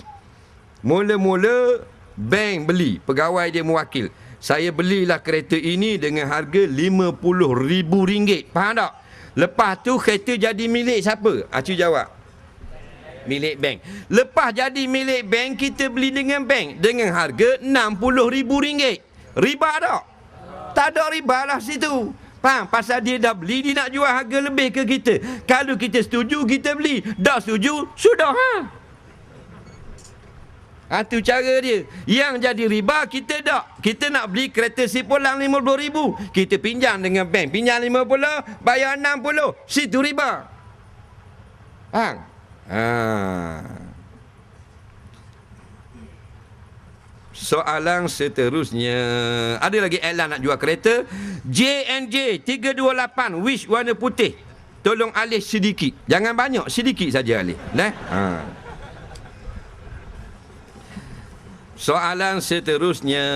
Mula-mula bank beli, pegawai dia mewakil. Saya belilah kereta ini dengan harga RM50,000. Faham tak? Lepas tu kereta jadi milik siapa? Acu jawab. Milik bank. Lepas jadi milik bank, kita beli dengan bank dengan harga RM60,000. Riba tak? Tak ada riba lah situ. Faham? Pasal dia dah beli, dia nak jual harga lebih ke kita. Kalau kita setuju, kita beli. Tak setuju, sudah. Itu cara dia. Yang jadi riba, kita tak. Kita nak beli kereta sipulang RM50,000. Kita pinjam dengan bank. Pinjam RM50, bayar RM60. Situ riba. Faham? Soalan seterusnya. Ada lagi Alan nak jual kereta. JNJ 328 wish warna putih. Tolong alih sedikit. Jangan banyak, sedikit saja alih. Soalan seterusnya.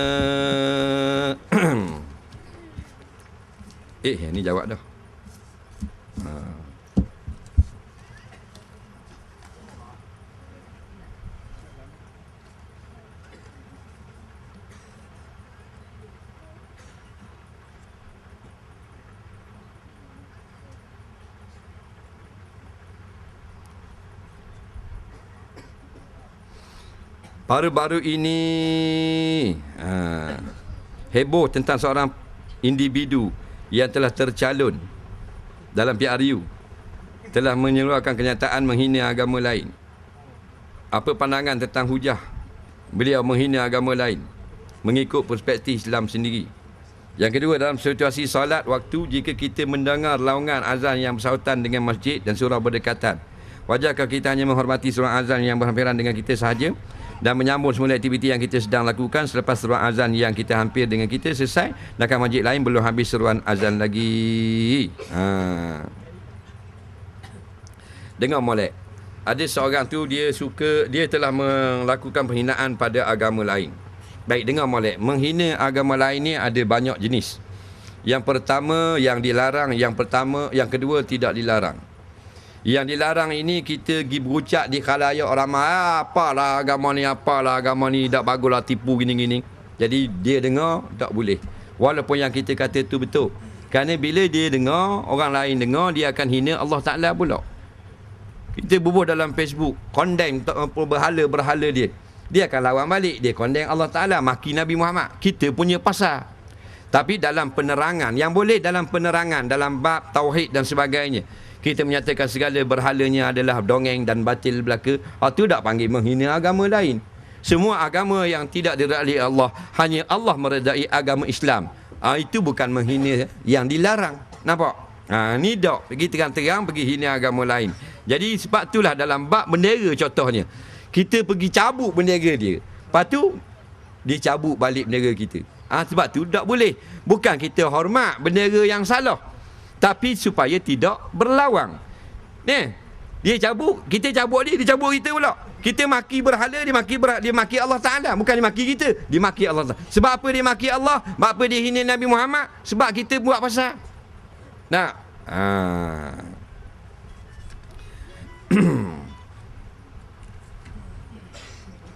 Ni jawab dah. Baru-baru ini heboh tentang seorang individu yang telah tercalon dalam PRU telah menyeluarkan kenyataan menghina agama lain. Apa pandangan tentang hujah beliau menghina agama lain mengikut perspektif Islam sendiri? Yang kedua, dalam situasi solat waktu, jika kita mendengar laungan azan yang bersautan dengan masjid dan surau berdekatan, wajarkah kita hanya menghormati seruan azan yang berhampiran dengan kita sahaja dan menyambung semula aktiviti yang kita sedang lakukan selepas seruan azan yang kita hampir dengan kita selesai, sedangkan masjid lain belum habis seruan azan lagi? Dengar molek. Ada seorang tu dia telah melakukan penghinaan pada agama lain. Baik, dengar molek. Menghina agama lain ni ada banyak jenis. Yang pertama yang dilarang, yang kedua tidak dilarang. Yang dilarang ini kita pergi berucap di khalayak ramai, apalah agama ni, tak baguslah, tipu gini-gini. Jadi dia dengar, tak boleh. Walaupun yang kita kata tu betul. Kerana bila dia dengar, orang lain dengar, dia akan hina Allah Ta'ala pula. Kita bubuh dalam Facebook, condemn berhala dia. Dia akan lawan balik, dia condemn Allah Ta'ala, maki Nabi Muhammad. Kita punya pasal. Tapi dalam penerangan, yang boleh dalam penerangan, dalam bab tauhid dan sebagainya, kita menyatakan segala berhalanya adalah dongeng dan batil belaka. Itu tak panggil menghina agama lain. Semua agama yang tidak diredai Allah, hanya Allah meredai agama Islam. Itu bukan menghina yang dilarang. Nampak? Ni tak pergi terang-terang pergi hina agama lain. Jadi sebab itulah dalam bab bendera contohnya, kita pergi cabut bendera dia, lepas tu dia cabut balik bendera kita. Sebab tu tak boleh. Bukan kita hormat bendera yang salah, tapi supaya tidak berlawang. Dia cabut, kita cabut dia cabut kita pula. Kita maki berhala, dia maki Allah Ta'ala. Bukan dia maki kita, dia maki Allah Ta'ala. Sebab apa dia maki Allah? Sebab apa dia hina Nabi Muhammad? Sebab kita buat pasal.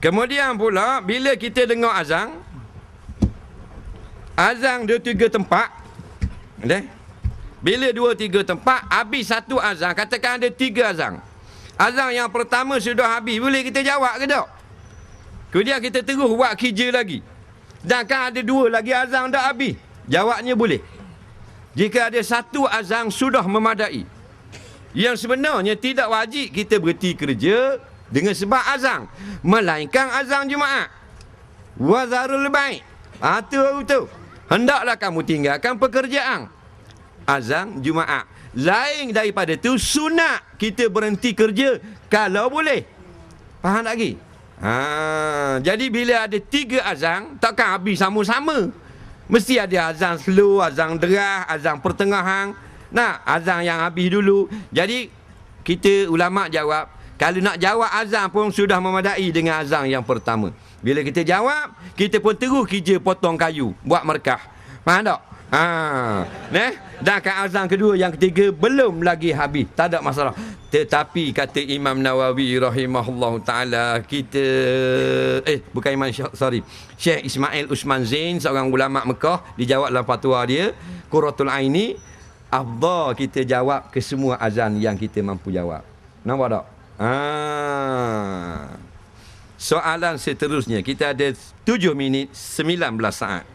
Kemudian pula, bila kita dengar azan 2-3 tempat, bila 2-3 tempat habis satu azan, katakan ada 3 azan. Azan yang pertama sudah habis, boleh kita jawab ke tak? Kemudian kita terus buat kerja lagi, sedangkan ada 2 lagi azan dah habis, jawabnya boleh. Jika ada satu azan sudah memadai, yang sebenarnya tidak wajib kita berhenti kerja dengan sebab azan, melainkan azan Jumaat. Wazarul baik. Tu. Hendaklah kamu tinggalkan pekerjaan. Azan Jumaat. Lain daripada tu, sunat kita berhenti kerja kalau boleh. Faham tak lagi? Jadi bila ada 3 azan, takkan habis sama-sama. Mesti ada azan slow, azan deras, azan pertengahan. Azan yang habis dulu. Jadi kita ulama jawab, kalau nak jawab azan pun sudah memadai dengan azan yang pertama. Bila kita jawab, kita pun terus kerja potong kayu, buat merkah. Faham tak? Dan azan kedua, yang ketiga belum lagi habis, tak ada masalah. Tetapi kata Imam Nawawi rahimahullah ta'ala, kita bukan Imam, sorry, Syekh Ismail Usman Zain, seorang ulama Mekah, dijawab dalam fatwa dia Qurratul Aini, afdal kita jawab ke semua azan yang kita mampu jawab. Nampak tak? Soalan seterusnya, kita ada 7 minit 19 saat.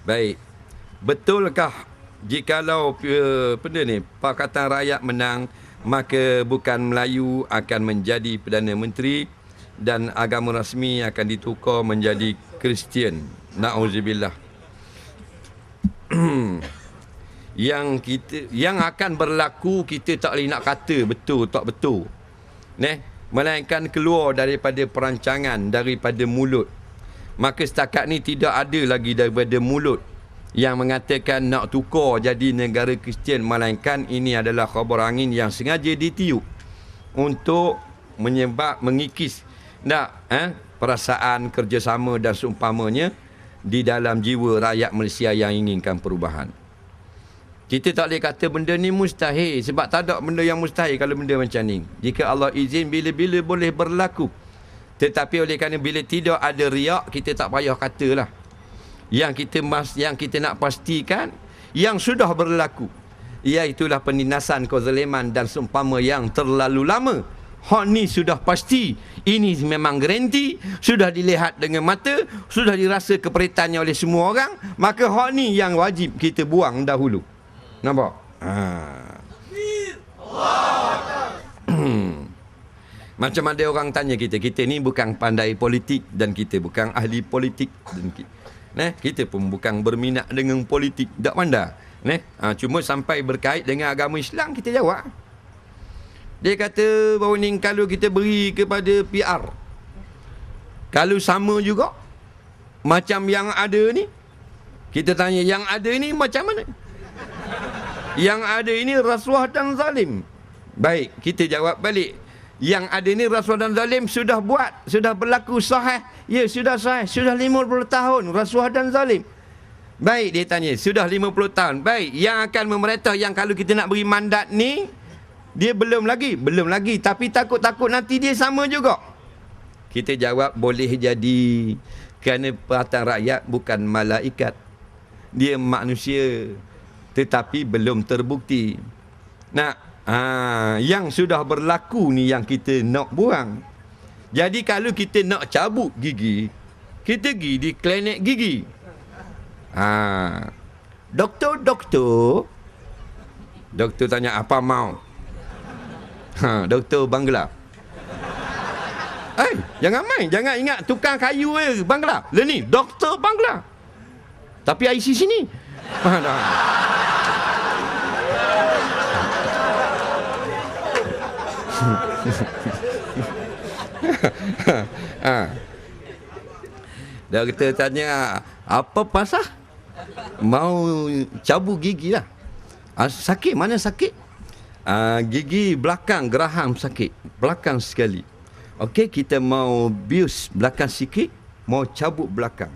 Baik. Betulkah jikalau Pakatan Rakyat menang, maka bukan Melayu akan menjadi Perdana Menteri dan agama rasmi akan ditukar menjadi Kristian? Na'udzubillah. Yang akan berlaku, kita tak boleh nak kata betul tak betul. melainkan keluar daripada perancangan, daripada mulut. Maka setakat ni tidak ada lagi daripada mulut yang mengatakan nak tukar jadi negara Kristian, melainkan ini adalah khabar angin yang sengaja ditiup untuk mengikis perasaan kerjasama dan seumpamanya di dalam jiwa rakyat Malaysia yang inginkan perubahan. Kita tak boleh kata benda ni mustahil, sebab tak ada benda yang mustahil kalau benda macam ni. Jika Allah izin, bila-bila boleh berlaku. Tetapi oleh kerana bila tidak ada riak, kita tak payah katalah. Yang kita nak pastikan yang sudah berlaku, iaitulah penindasan, kezaliman dan seumpama yang terlalu lama. Hak ni sudah pasti, ini memang garanti, sudah dilihat dengan mata, sudah dirasa keperitannya oleh semua orang, maka hak ni yang wajib kita buang dahulu. Nampak? Macam ada orang tanya kita ni bukan pandai politik dan kita bukan ahli politik dan kita pun bukan berminat dengan politik, tak pandai. Cuma sampai berkait dengan agama Islam kita jawab. Dia kata bahawa ni kalau kita beri kepada PR, kalau sama juga macam yang ada ni, kita tanya yang ada ni macam mana? Yang ada ini rasuah dan zalim. Baik, kita jawab balik. Yang ada ni rasuah dan zalim sudah berlaku sahih. Ya, sudah sahih. Sudah 50 tahun rasuah dan zalim. Baik, dia tanya, sudah 50 tahun. Baik, yang akan memerintah yang kalau kita nak beri mandat ni, dia belum lagi. Tapi takut-takut nanti dia sama juga. Kita jawab, boleh jadi. Kerana perhatian rakyat bukan malaikat. Dia manusia. Tetapi belum terbukti. Yang sudah berlaku ni yang kita nak buang. Jadi kalau kita nak cabut gigi, kita pergi di klinik gigi. Doktor tanya apa mau? Doktor Bangla. Jangan main, jangan ingat tukang kayu Bangla. Lah ni Doktor Bangla. Tapi IC sini. Doktor tanya, apa pasal? Mau cabut gigi lah. Sakit, mana sakit? Gigi belakang, geraham sakit. Belakang sekali. Okey, kita mau bius belakang sikit, mau cabut belakang.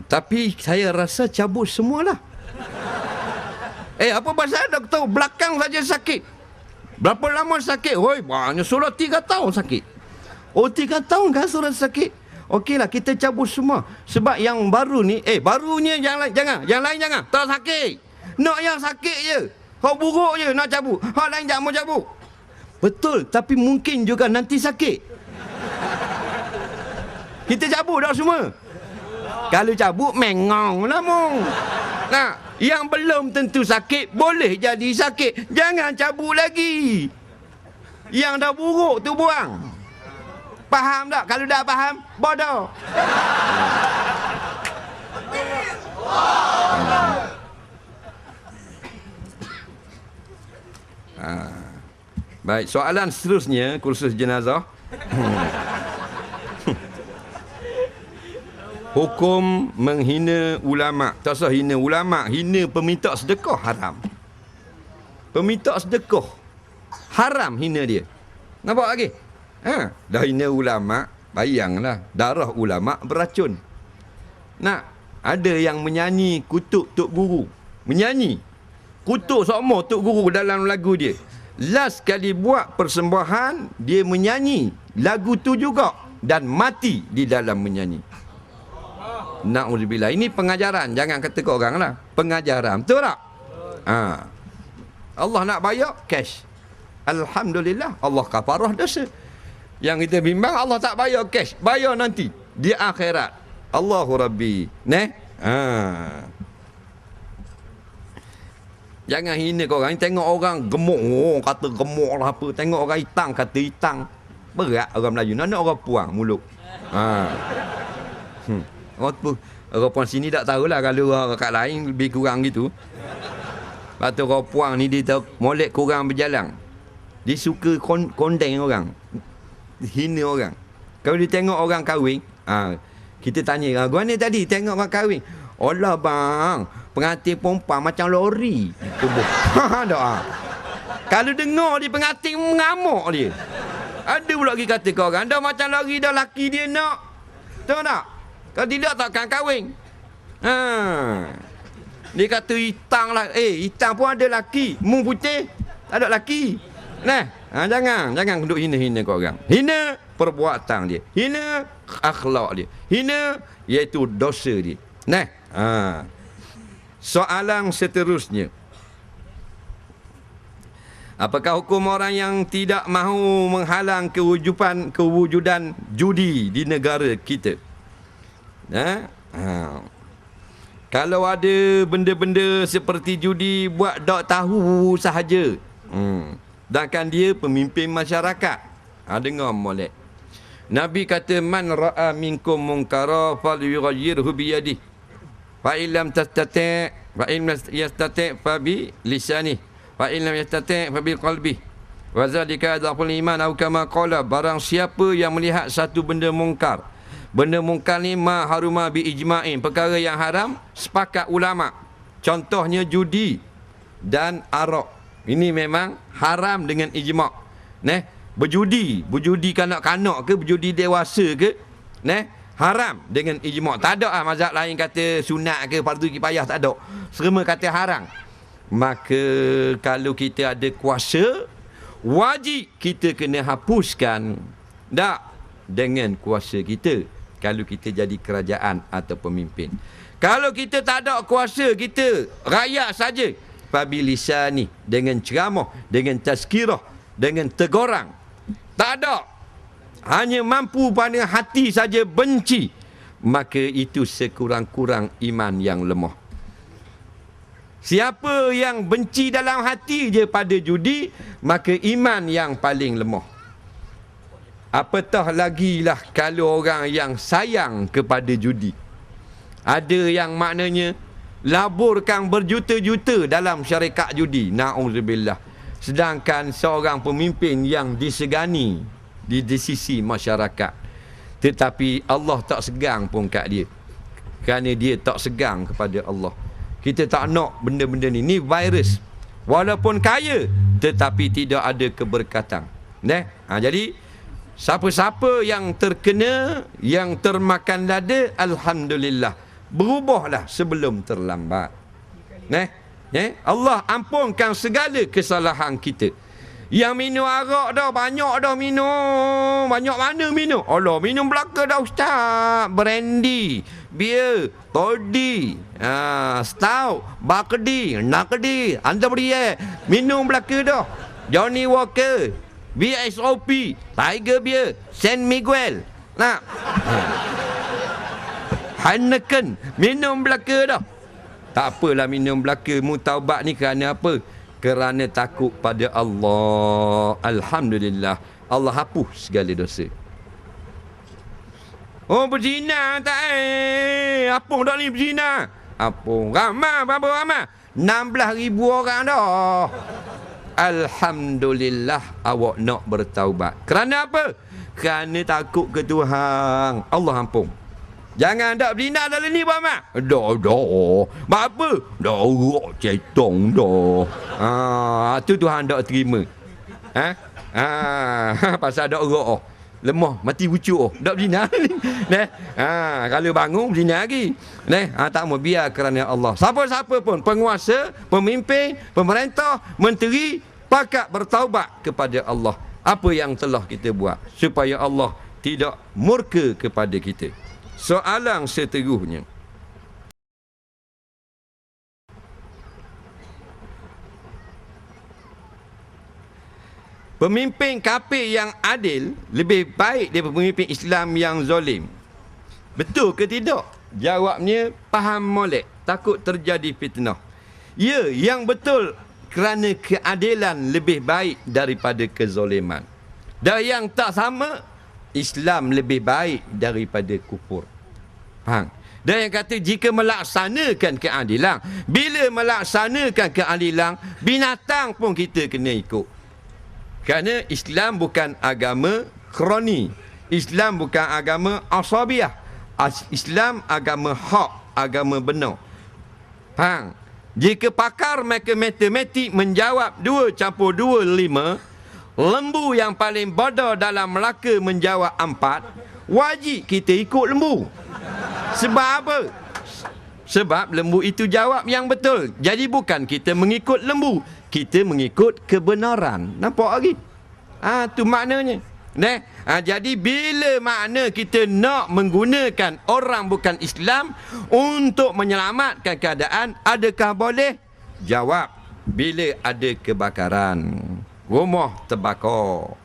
Tapi saya rasa cabut semualah. Apa pasal doktor? Belakang saja sakit. Berapa lama sakit? Banyak surat 3 tahun sakit. 3 tahun kan surat sakit? Okeylah, kita cabut semua. Sebab yang baru ni, barunya yang lain jangan. Tak sakit. Nak yang sakit je. Hak buruk je nak cabut. Hak lain tak mau cabut. Betul, tapi mungkin juga nanti sakit. Kita cabut dah semua. Kalau cabut, mengong lah mong. Yang belum tentu sakit, boleh jadi sakit. Jangan cabut lagi. Yang dah buruk tu buang. Faham tak? Kalau tak faham, bodoh. Baik, soalan seterusnya, kursus jenazah. Hukum menghina ulama'. Tak usah hina ulama', hina peminta sedekah haram. Peminta sedekah haram hina dia. Nampak lagi? Dah hina ulama', bayanglah darah ulama' beracun. Ada yang menyanyi kutuk Tok Guru. Menyanyi kutuk sokmo Tok Guru dalam lagu dia. Last kali buat persembahan, dia menyanyi lagu tu juga dan mati di dalam menyanyi. Na'udzubillah. Ini pengajaran. Jangan kata ke orang lah. Pengajaran. Betul tak? Allah nak bayar, cash. Alhamdulillah. Allah kafarah dosa. Yang kita bimbang, Allah tak bayar cash. Bayar nanti. Di akhirat. Allahu Rabbi. Jangan hina kau orang. Tengok orang gemuk. Kata gemuk lah apa. Tengok orang hitam. Kata hitam. Berat orang Melayu. Nak orang puang mulut. Orang puan sini tak tahulah kalau orang kat lain lebih kurang gitu. Lepas tu orang puang ni dia tahu molek korang berjalan. Dia suka kondeng orang. Hina orang. Kalau dia tengok orang kahwin, kita tanya, gua ni tadi tengok orang kahwin. Alah bang, pengantin perempuan macam lori. Tubuh. Kalau dengar dia pengantin mengamuk dia. Ada pula lagi kata kau orang, dah macam lori dah laki dia nak. Tahu tak? Kalau tidak takkan kahwin. Dia kata hitam lah. Hitam pun ada laki. Mu putih tak ada laki. Jangan duduk hina-hina kau orang. Hina perbuatan dia. Hina akhlak dia. Hina iaitu dosa dia. Soalan seterusnya. Apakah hukum orang yang tidak mahu menghalang kewujudan judi di negara kita? Kalau ada benda-benda seperti judi, buat tak tahu sahaja. Sedangkan dia pemimpin masyarakat. Dengar molek. Nabi kata, man ra'a minkum munkara falyughayyirhu bi yadihi. Fa illam tastati' fa in yastati' fa bi lisanihi. Fa in lam yastati' fa bil qalbi. Wa zalika dhaful iman atau kama qala, barang siapa yang melihat satu benda mungkar. Benda mungkar ni ma haruma bi ijma'in, perkara yang haram sepakat ulama. Contohnya judi dan arak. Ini memang haram dengan ijma'. Berjudi kanak-kanak ke berjudi dewasa ke, haram dengan ijma'. Tak ada mazhab lain kata sunat ke fardu kifayah, tak ada. Semua kata haram. Maka kalau kita ada kuasa, wajib kita kena hapuskan dengan kuasa kita. Kalau kita jadi kerajaan atau pemimpin. Kalau kita tak ada kuasa, kita rakyat saja, fabilisani, dengan ceramah, dengan tazkirah, dengan tegorang. Tak ada, hanya mampu pada hati saja benci, maka itu sekurang-kurang iman yang lemah. Siapa yang benci dalam hati je pada judi, maka iman yang paling lemah. Apatah lagilah kalau orang yang sayang kepada judi. Ada yang maknanya laburkan berjuta-juta dalam syarikat judi, na'udzubillah. Sedangkan seorang pemimpin yang disegani di sisi masyarakat, tetapi Allah tak segang pun kat dia, kerana dia tak segang kepada Allah. Kita tak nak benda-benda ni. Ni virus. Walaupun kaya, tetapi tidak ada keberkatan. Jadi siapa-siapa yang terkena, yang termakan lada, alhamdulillah, berubahlah sebelum terlambat. Allah ampunkan segala kesalahan kita. Yang minum arak dah, banyak dah minum. Banyak mana minum? Allah, minum belaka dah ustaz. Brandy, beer, toddy, stout, bacardi, nakdi, anda beri minum belaka dah. Johnny Walker, VSOP, Tiger Beer, San Miguel, Heineken, minum belaka dah. Tak apalah minum belaka. Mu taubat ni kerana apa? Kerana takut pada Allah. Alhamdulillah, Allah hapus segala dosa. Oh, berzina tak Apung dah ni berzina. Apung ramai, berapa ramai? 16,000 orang dah. Alhamdulillah, awak nak bertaubat. Kerana apa? Kerana takut ke Tuhan. Allah ampun. Jangan dak berzina dalam ni, Pak. Dah. Mak apa? Dah rok cetong dah. Tu Tuhan dak terima. Pasal dak rok. Lemah, mati bucuk. Dak berzina ni. Kalau bangun berzina lagi. Tak mau biar kerana Allah. Siapa-siapa pun, penguasa, pemimpin, pemerintah, menteri, pakat bertaubat kepada Allah. Apa yang telah kita buat, supaya Allah tidak murka kepada kita. Soalan seterusnya. Pemimpin kafir yang adil lebih baik daripada pemimpin Islam yang zalim. Betul ke tidak? Jawabnya, faham molek, takut terjadi fitnah. Ya, yang betul, kerana keadilan lebih baik daripada kezaliman. Dan yang tak sama, Islam lebih baik daripada kufur. Faham? Dan yang kata jika melaksanakan keadilan, bila melaksanakan keadilan, binatang pun kita kena ikut. Kerana Islam bukan agama kroni. Islam bukan agama asabiah. Islam agama hak, agama benar. Faham? Jika pakar matematik menjawab 2 campur 2, 5, lembu yang paling bodoh dalam Melaka menjawab 4, wajib kita ikut lembu. Sebab apa? Sebab lembu itu jawab yang betul. Jadi bukan kita mengikut lembu, kita mengikut kebenaran. Nampak lagi? Tu maknanya. Jadi bila makna kita nak menggunakan orang bukan Islam untuk menyelamatkan keadaan, adakah boleh? Jawab, bila ada kebakaran, rumah terbakar,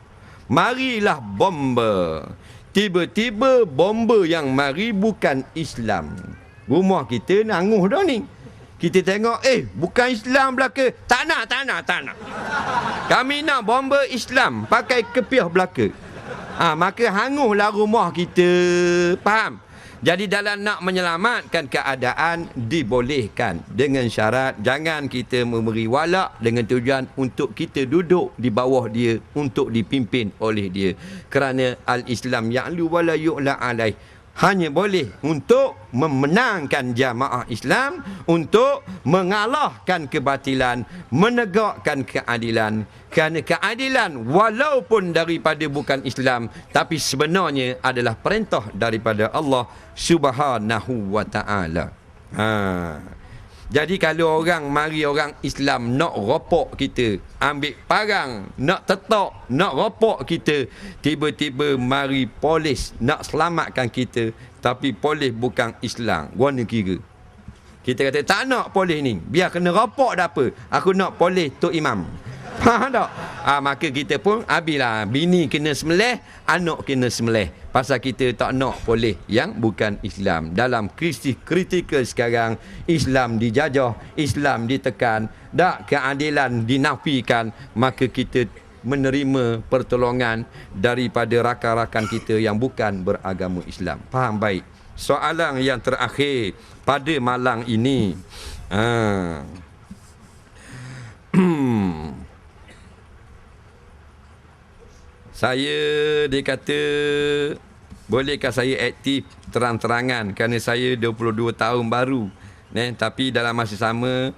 marilah bomba. Tiba-tiba bomba yang mari bukan Islam. Rumah kita nanguh dah ni. Kita tengok, bukan Islam belaka. Tak nak. Kami nak bomba Islam, pakai kepiah belaka. Maka hanguhlah rumah kita. Faham? Jadi dalam nak menyelamatkan keadaan, dibolehkan dengan syarat jangan kita memberi walak dengan tujuan untuk kita duduk di bawah dia, untuk dipimpin oleh dia. Kerana al-Islam ya'lu wa la yu'la alaih. Hanya boleh untuk memenangkan jamaah Islam, untuk mengalahkan kebatilan, menegakkan keadilan. Kerana keadilan walaupun daripada bukan Islam, tapi sebenarnya adalah perintah daripada Allah Subhanahu wa ta'ala. Jadi kalau orang Islam nak ropok kita, ambil parang, nak tetok, nak ropok kita, tiba-tiba mari polis nak selamatkan kita, tapi polis bukan Islam, warna kira. Kita kata tak nak polis ni, biar kena ropok dah apa, aku nak polis Tok Imam. Faham tak? Maka kita pun habislah, bini kena sembelih, anak kena sembelih. Pasal kita tak nak polis yang bukan Islam. Dalam krisis kritikal sekarang, Islam dijajah, Islam ditekan, tak keadilan dinafikan, maka kita menerima pertolongan daripada rakan-rakan kita yang bukan beragama Islam. Faham baik? Soalan yang terakhir pada malam ini. Saya dikata, bolehkah saya aktif terang-terangan kerana saya 22 tahun baru. Tapi dalam masa sama,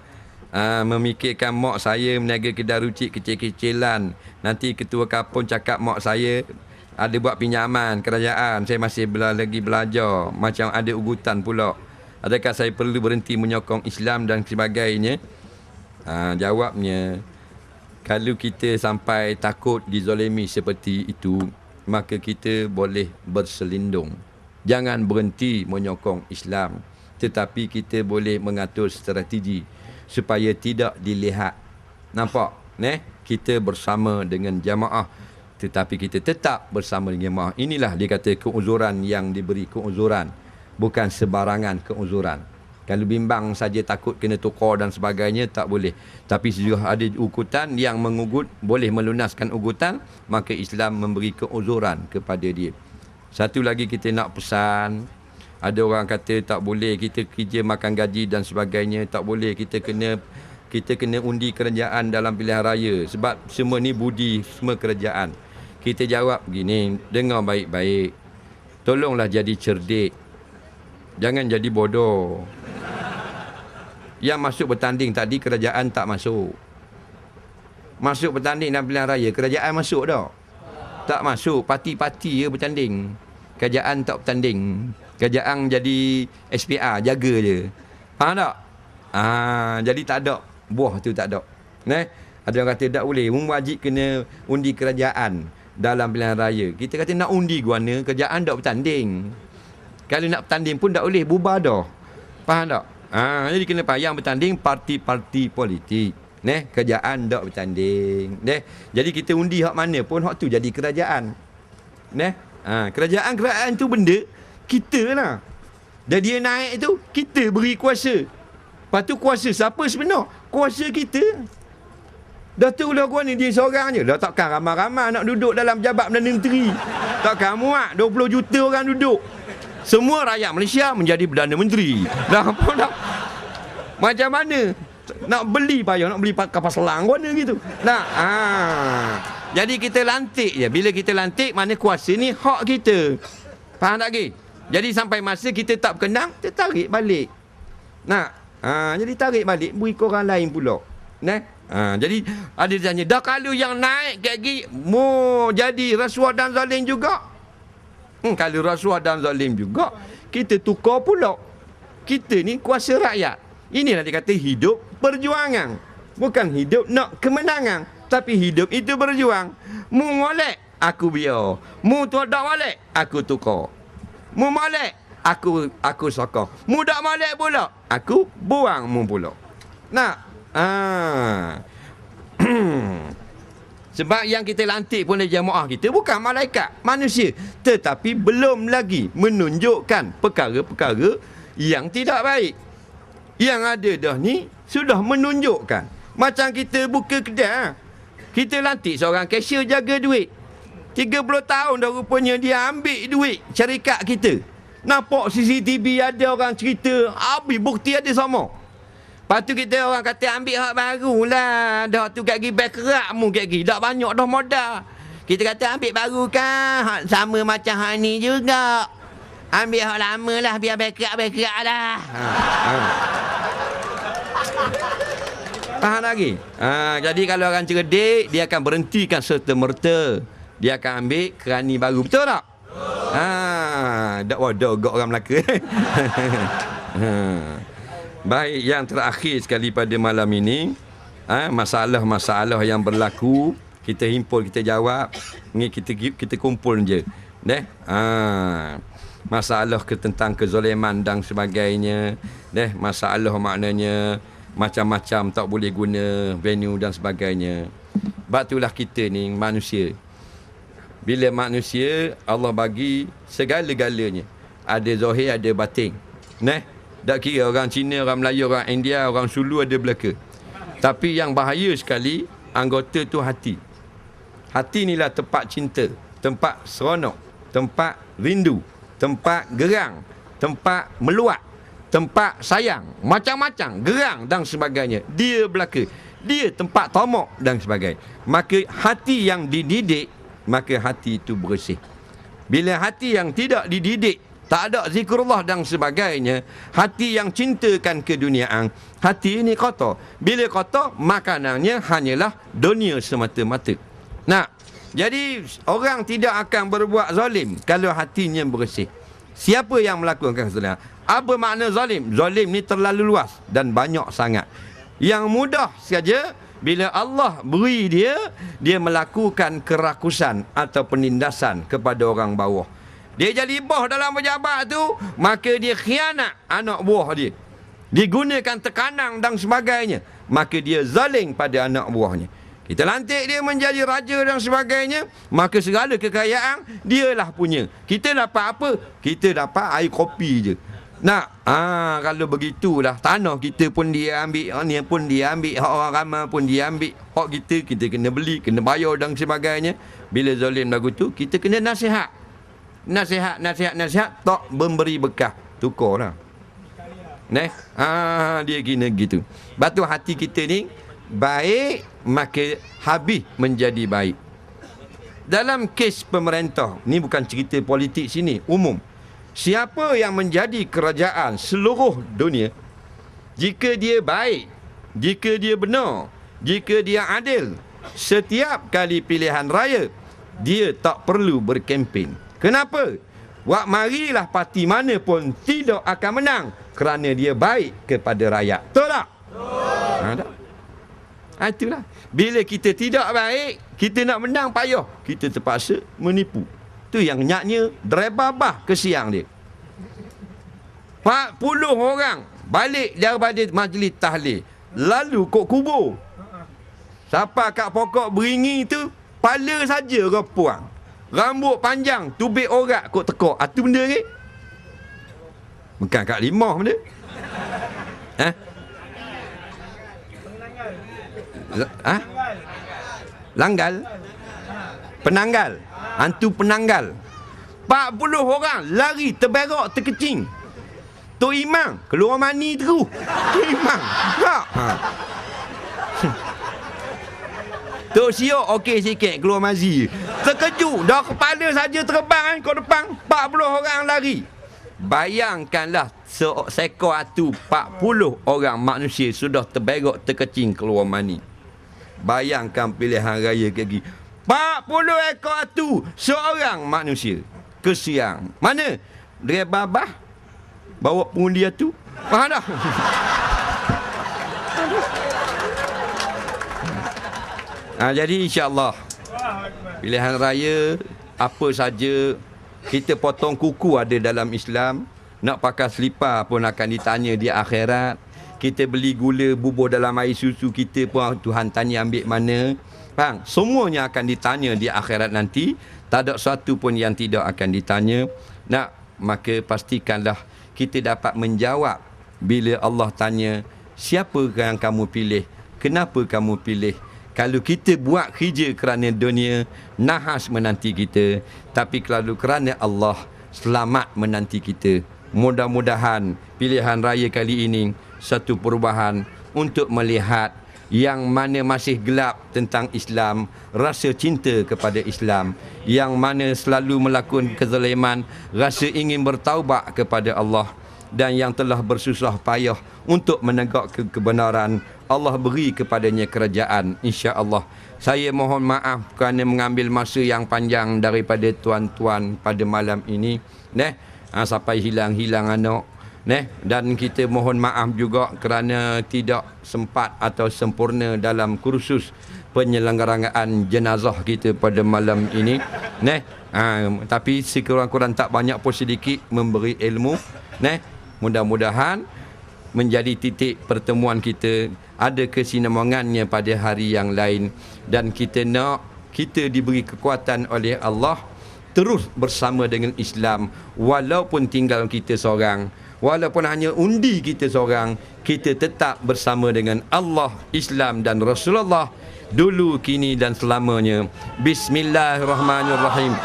memikirkan mak saya meniaga kedai rucik kecil-kecilan. Nanti ketua kampung cakap mak saya ada buat pinjaman kerajaan. Saya masih lagi belajar. Macam ada ugutan pula. Adakah saya perlu berhenti menyokong Islam dan sebagainya? Jawabnya, kalau kita sampai takut dizolimi seperti itu, maka kita boleh berselindung. Jangan berhenti menyokong Islam, tetapi kita boleh mengatur strategi supaya tidak dilihat. Nampak? Kita bersama dengan jamaah, tetapi kita tetap bersama dengan jamaah. Inilah dikata keuzuran yang diberi keuzuran, bukan sebarangan keuzuran. Kalau bimbang saja takut kena tukar dan sebagainya, tak boleh. Tapi sudah ada ugutan yang mengugut, boleh melunaskan ugutan, maka Islam memberi keuzuran kepada dia. Satu lagi kita nak pesan, ada orang kata tak boleh kita kerja makan gaji dan sebagainya, tak boleh, kita kena undi kerajaan dalam pilihan raya, sebab semua ni budi semua kerajaan. Kita jawab begini, dengar baik-baik, tolonglah jadi cerdik, jangan jadi bodoh. Yang masuk bertanding tadi, kerajaan tak masuk. Masuk bertanding dalam pilihan raya, kerajaan masuk dah? Tak masuk, parti-parti je bertanding. Kerajaan tak bertanding. Kerajaan jadi SPR, jaga je. Faham tak? Jadi tak ada. Buah tu tak ada. Ada orang kata tak boleh, wajib kena undi kerajaan dalam pilihan raya. Kita kata nak undi guana, kerajaan tak bertanding. Kalau nak bertanding pun tak boleh, bubar dah. Faham tak? Jadi kena payang bertanding parti-parti politik. Kerajaan tak bertanding. Jadi kita undi hak mana pun, hak tu jadi kerajaan. Kerajaan tu benda kita lah. Dan dia naik tu, kita beri kuasa. Lepas tu kuasa siapa sebenar? Kuasa kita. Dah tu lah gua ni dia seorang je. Dah takkan ramai-ramai nak duduk dalam jabat Perdana Menteri. Takkan muat 20 juta orang duduk. Semua rakyat Malaysia menjadi Perdana Menteri. Dah apa dah? Macam mana? Nak beli payah, nak beli kapal selang mana gitu. Nah, jadi kita lantik je. Bila kita lantik, mana kuasa ni hak kita. Faham tak lagi? Jadi sampai masa kita tak berkenang, kita tarik balik. Nah, jadi tarik balik, beri ke orang lain pula. Nah, jadi ada tanya, dah kalau yang naik kayak gini, mau jadi rasuah dan zalim juga. Kalau rasuah dan zalim juga, kita tukar pula. Kita ni kuasa rakyat. Inilah dikata hidup perjuangan. Bukan hidup nak kemenangan, tapi hidup itu berjuang. Mu molek, aku biar. Mu tak molek, aku tukar. Mu molek, aku sokong. Mu tak molek pula, aku buang mu pula. Nah, sebab yang kita lantik pun jemaah kita bukan malaikat, manusia. Tetapi belum lagi menunjukkan perkara-perkara yang tidak baik. Yang ada dah ni sudah menunjukkan. Macam kita buka kedai, kita lantik seorang cashier jaga duit. 30 tahun dah rupanya dia ambil duit syarikat kita. Nampak CCTV ada orang cerita, habis bukti ada sama. Lepas tu kita orang kata ambil hak baru lah. Dah tu kat pergi bankrupt mu kat pergi. Tak banyak dah modal. Kita kata ambil baru kan. Hak sama macam hak ni juga. Ambil hak lama lah. Biar bankrupt lah. Faham lagi? Jadi kalau orang cerdik, dia akan berhentikan serta-merta. Dia akan ambil kerani baru. Betul tak? Dok orang Melaka. Baik, yang terakhir sekali pada malam ini, masalah-masalah yang berlaku, kita himpun, kita jawab, ni kita kumpul je. Masalah tentang kezaliman dan sebagainya, masalah maknanya macam-macam tak boleh guna venue dan sebagainya. Sebab itulah kita ni manusia. Bila manusia, Allah bagi segala-galanya. Ada zahir, ada batin. Tak kira orang Cina, orang Melayu, orang India, orang Sulu ada belaka. Tapi yang bahaya sekali, anggota tu hati. Hati inilah tempat cinta, tempat seronok, tempat rindu, tempat gerang, tempat meluat, tempat sayang, macam-macam, gerang dan sebagainya. Dia belaka. Dia tempat tamak dan sebagainya. Maka hati yang dididik, maka hati itu bersih. Bila hati yang tidak dididik, tak ada zikrullah dan sebagainya, hati yang cintakan keduniaan, hati ini kotor. Bila kotor, makanannya hanyalah dunia semata-mata. Nah, jadi orang tidak akan berbuat zalim kalau hatinya bersih. Siapa yang melakukan kezaliman? Apa makna zalim? Zalim ni terlalu luas dan banyak sangat. Yang mudah saja, bila Allah beri dia melakukan kerakusan atau penindasan kepada orang bawah. Dia jadi bos dalam pejabat tu, maka dia khianat anak buah dia. Digunakan tekanan dan sebagainya, maka dia zalim pada anak buahnya. Kita lantik dia menjadi raja dan sebagainya, maka segala kekayaan dialah punya. Kita dapat apa? Kita dapat air kopi je. Kalau begitulah, tanah kita pun dia ambil, ni pun dia ambil, hak orang ramai pun dia ambil, hak kita kena beli, kena bayar dan sebagainya. Bila zalim lagu tu, kita kena nasihat, tak memberi bekah, tukarlah. Dia kena gitu. Batu hati kita ni baik, maka habis menjadi baik. Dalam kes pemerintah, ni bukan cerita politik sini, umum. Siapa yang menjadi kerajaan seluruh dunia, jika dia baik, jika dia benar, jika dia adil, setiap kali pilihan raya, dia tak perlu berkempen. Kenapa? Marilah parti mana pun tidak akan menang kerana dia baik kepada rakyat. Betul tak? Tak? Itulah. Bila kita tidak baik, kita nak menang payah, kita terpaksa menipu. Tu yang nyaknya drebabah kesiang dia. 40 orang balik daripada majlis tahlil, lalu kok kubur. Siapa kat pokok beringi tu, pala saja orang puang. Rambut panjang, tubik orat kok tekak. Itu benda ni? Bukan kat limah benda. Langgal. Penanggal. Hantu penanggal. 40 orang lari terberak terkecing. Tok Imam keluar mani terus. Tok Imam. Ha. Tok Siok okey sikit keluar mazi. Terkejut dah kepala saja terbang ke depan 40 orang lari. Bayangkanlah seekor atu 40 orang manusia sudah terberak terkecing keluar mani. Bayangkan pilihan raya lagi. 40 ekor atu seorang manusia. Kesiang. Mana? Dia babah bawa pengundi atu. Mana dah? Jadi insya-Allah pilihan raya apa saja kita potong kuku ada dalam Islam, nak pakai selipar pun akan ditanya di akhirat. Kita beli gula bubur dalam air susu kita pun Tuhan tanya ambil mana. Faham? Semuanya akan ditanya di akhirat nanti. Tak ada satu pun yang tidak akan ditanya. Maka pastikanlah kita dapat menjawab bila Allah tanya, siapa yang kamu pilih? Kenapa kamu pilih? Kalau kita buat kerja kerana dunia, nahas menanti kita. Tapi kalau kerana Allah, selamat menanti kita. Mudah-mudahan pilihan raya kali ini satu perubahan untuk melihat yang mana masih gelap tentang Islam, rasa cinta kepada Islam, yang mana selalu melakukan kezaliman, rasa ingin bertaubat kepada Allah, dan yang telah bersusah payah untuk menegakkan kebenaran, Allah beri kepadanya kerajaan, insya-Allah. Saya mohon maaf kerana mengambil masa yang panjang daripada tuan-tuan pada malam ini, sampai hilang-hilang anak, dan kita mohon maaf juga kerana tidak sempat atau sempurna dalam kursus penyelenggaraan jenazah kita pada malam ini, tapi sekurang-kurang tak banyak pun sedikit memberi ilmu, mudah-mudahan menjadi titik pertemuan kita, ada kesinambungannya pada hari yang lain, dan kita diberi kekuatan oleh Allah terus bersama dengan Islam, walaupun tinggal kita seorang, walaupun hanya undi kita seorang, kita tetap bersama dengan Allah, Islam dan Rasulullah dulu, kini dan selamanya. Bismillahirrahmanirrahim.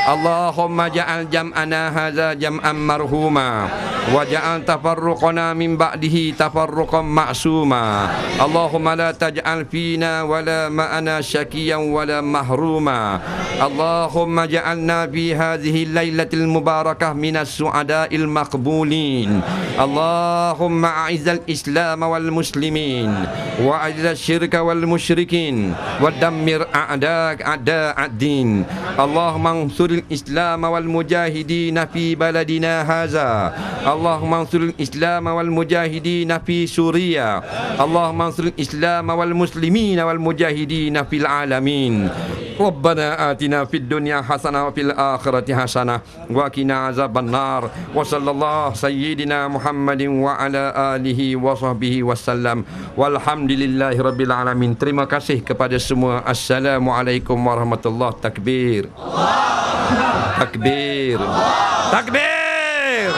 Allahumma ja'al jam'ana hadza jam'an marhuma wa ja'al tafarruqana min ba'dihi tafarruqan ma'suma. Allahumma la taj'al fina wala ma'ana syakiyan wala mahruma. Allahumma ja'alna fi hadhihi lailatil mubarakah minas su'ada'il maqbulin. Allahumma a'izzal islam wal muslimin wa a'izzal syirka wal musyrikin wa dammir a'da'ak a'da'ad-din. Allahumma ansuril islam wal mujahidin fi baladina haza. Allahumma ansuril islam wal mujahidin fi Suria. Allahumma ansuril islam wal muslimin wal mujahidin fil alamin. Rabbana atina fid dunya hasanah wa fil akhirati hasanah wa qina azabannar. Wa sallallahu sayyidina Muhammadin wa ala alihi wa sahbihi wasallam. Walhamdulillahi rabbil alamin. Terima kasih kepada semua. Assalamualaikum warahmatullahi. Takbir. Takbir. Takbir.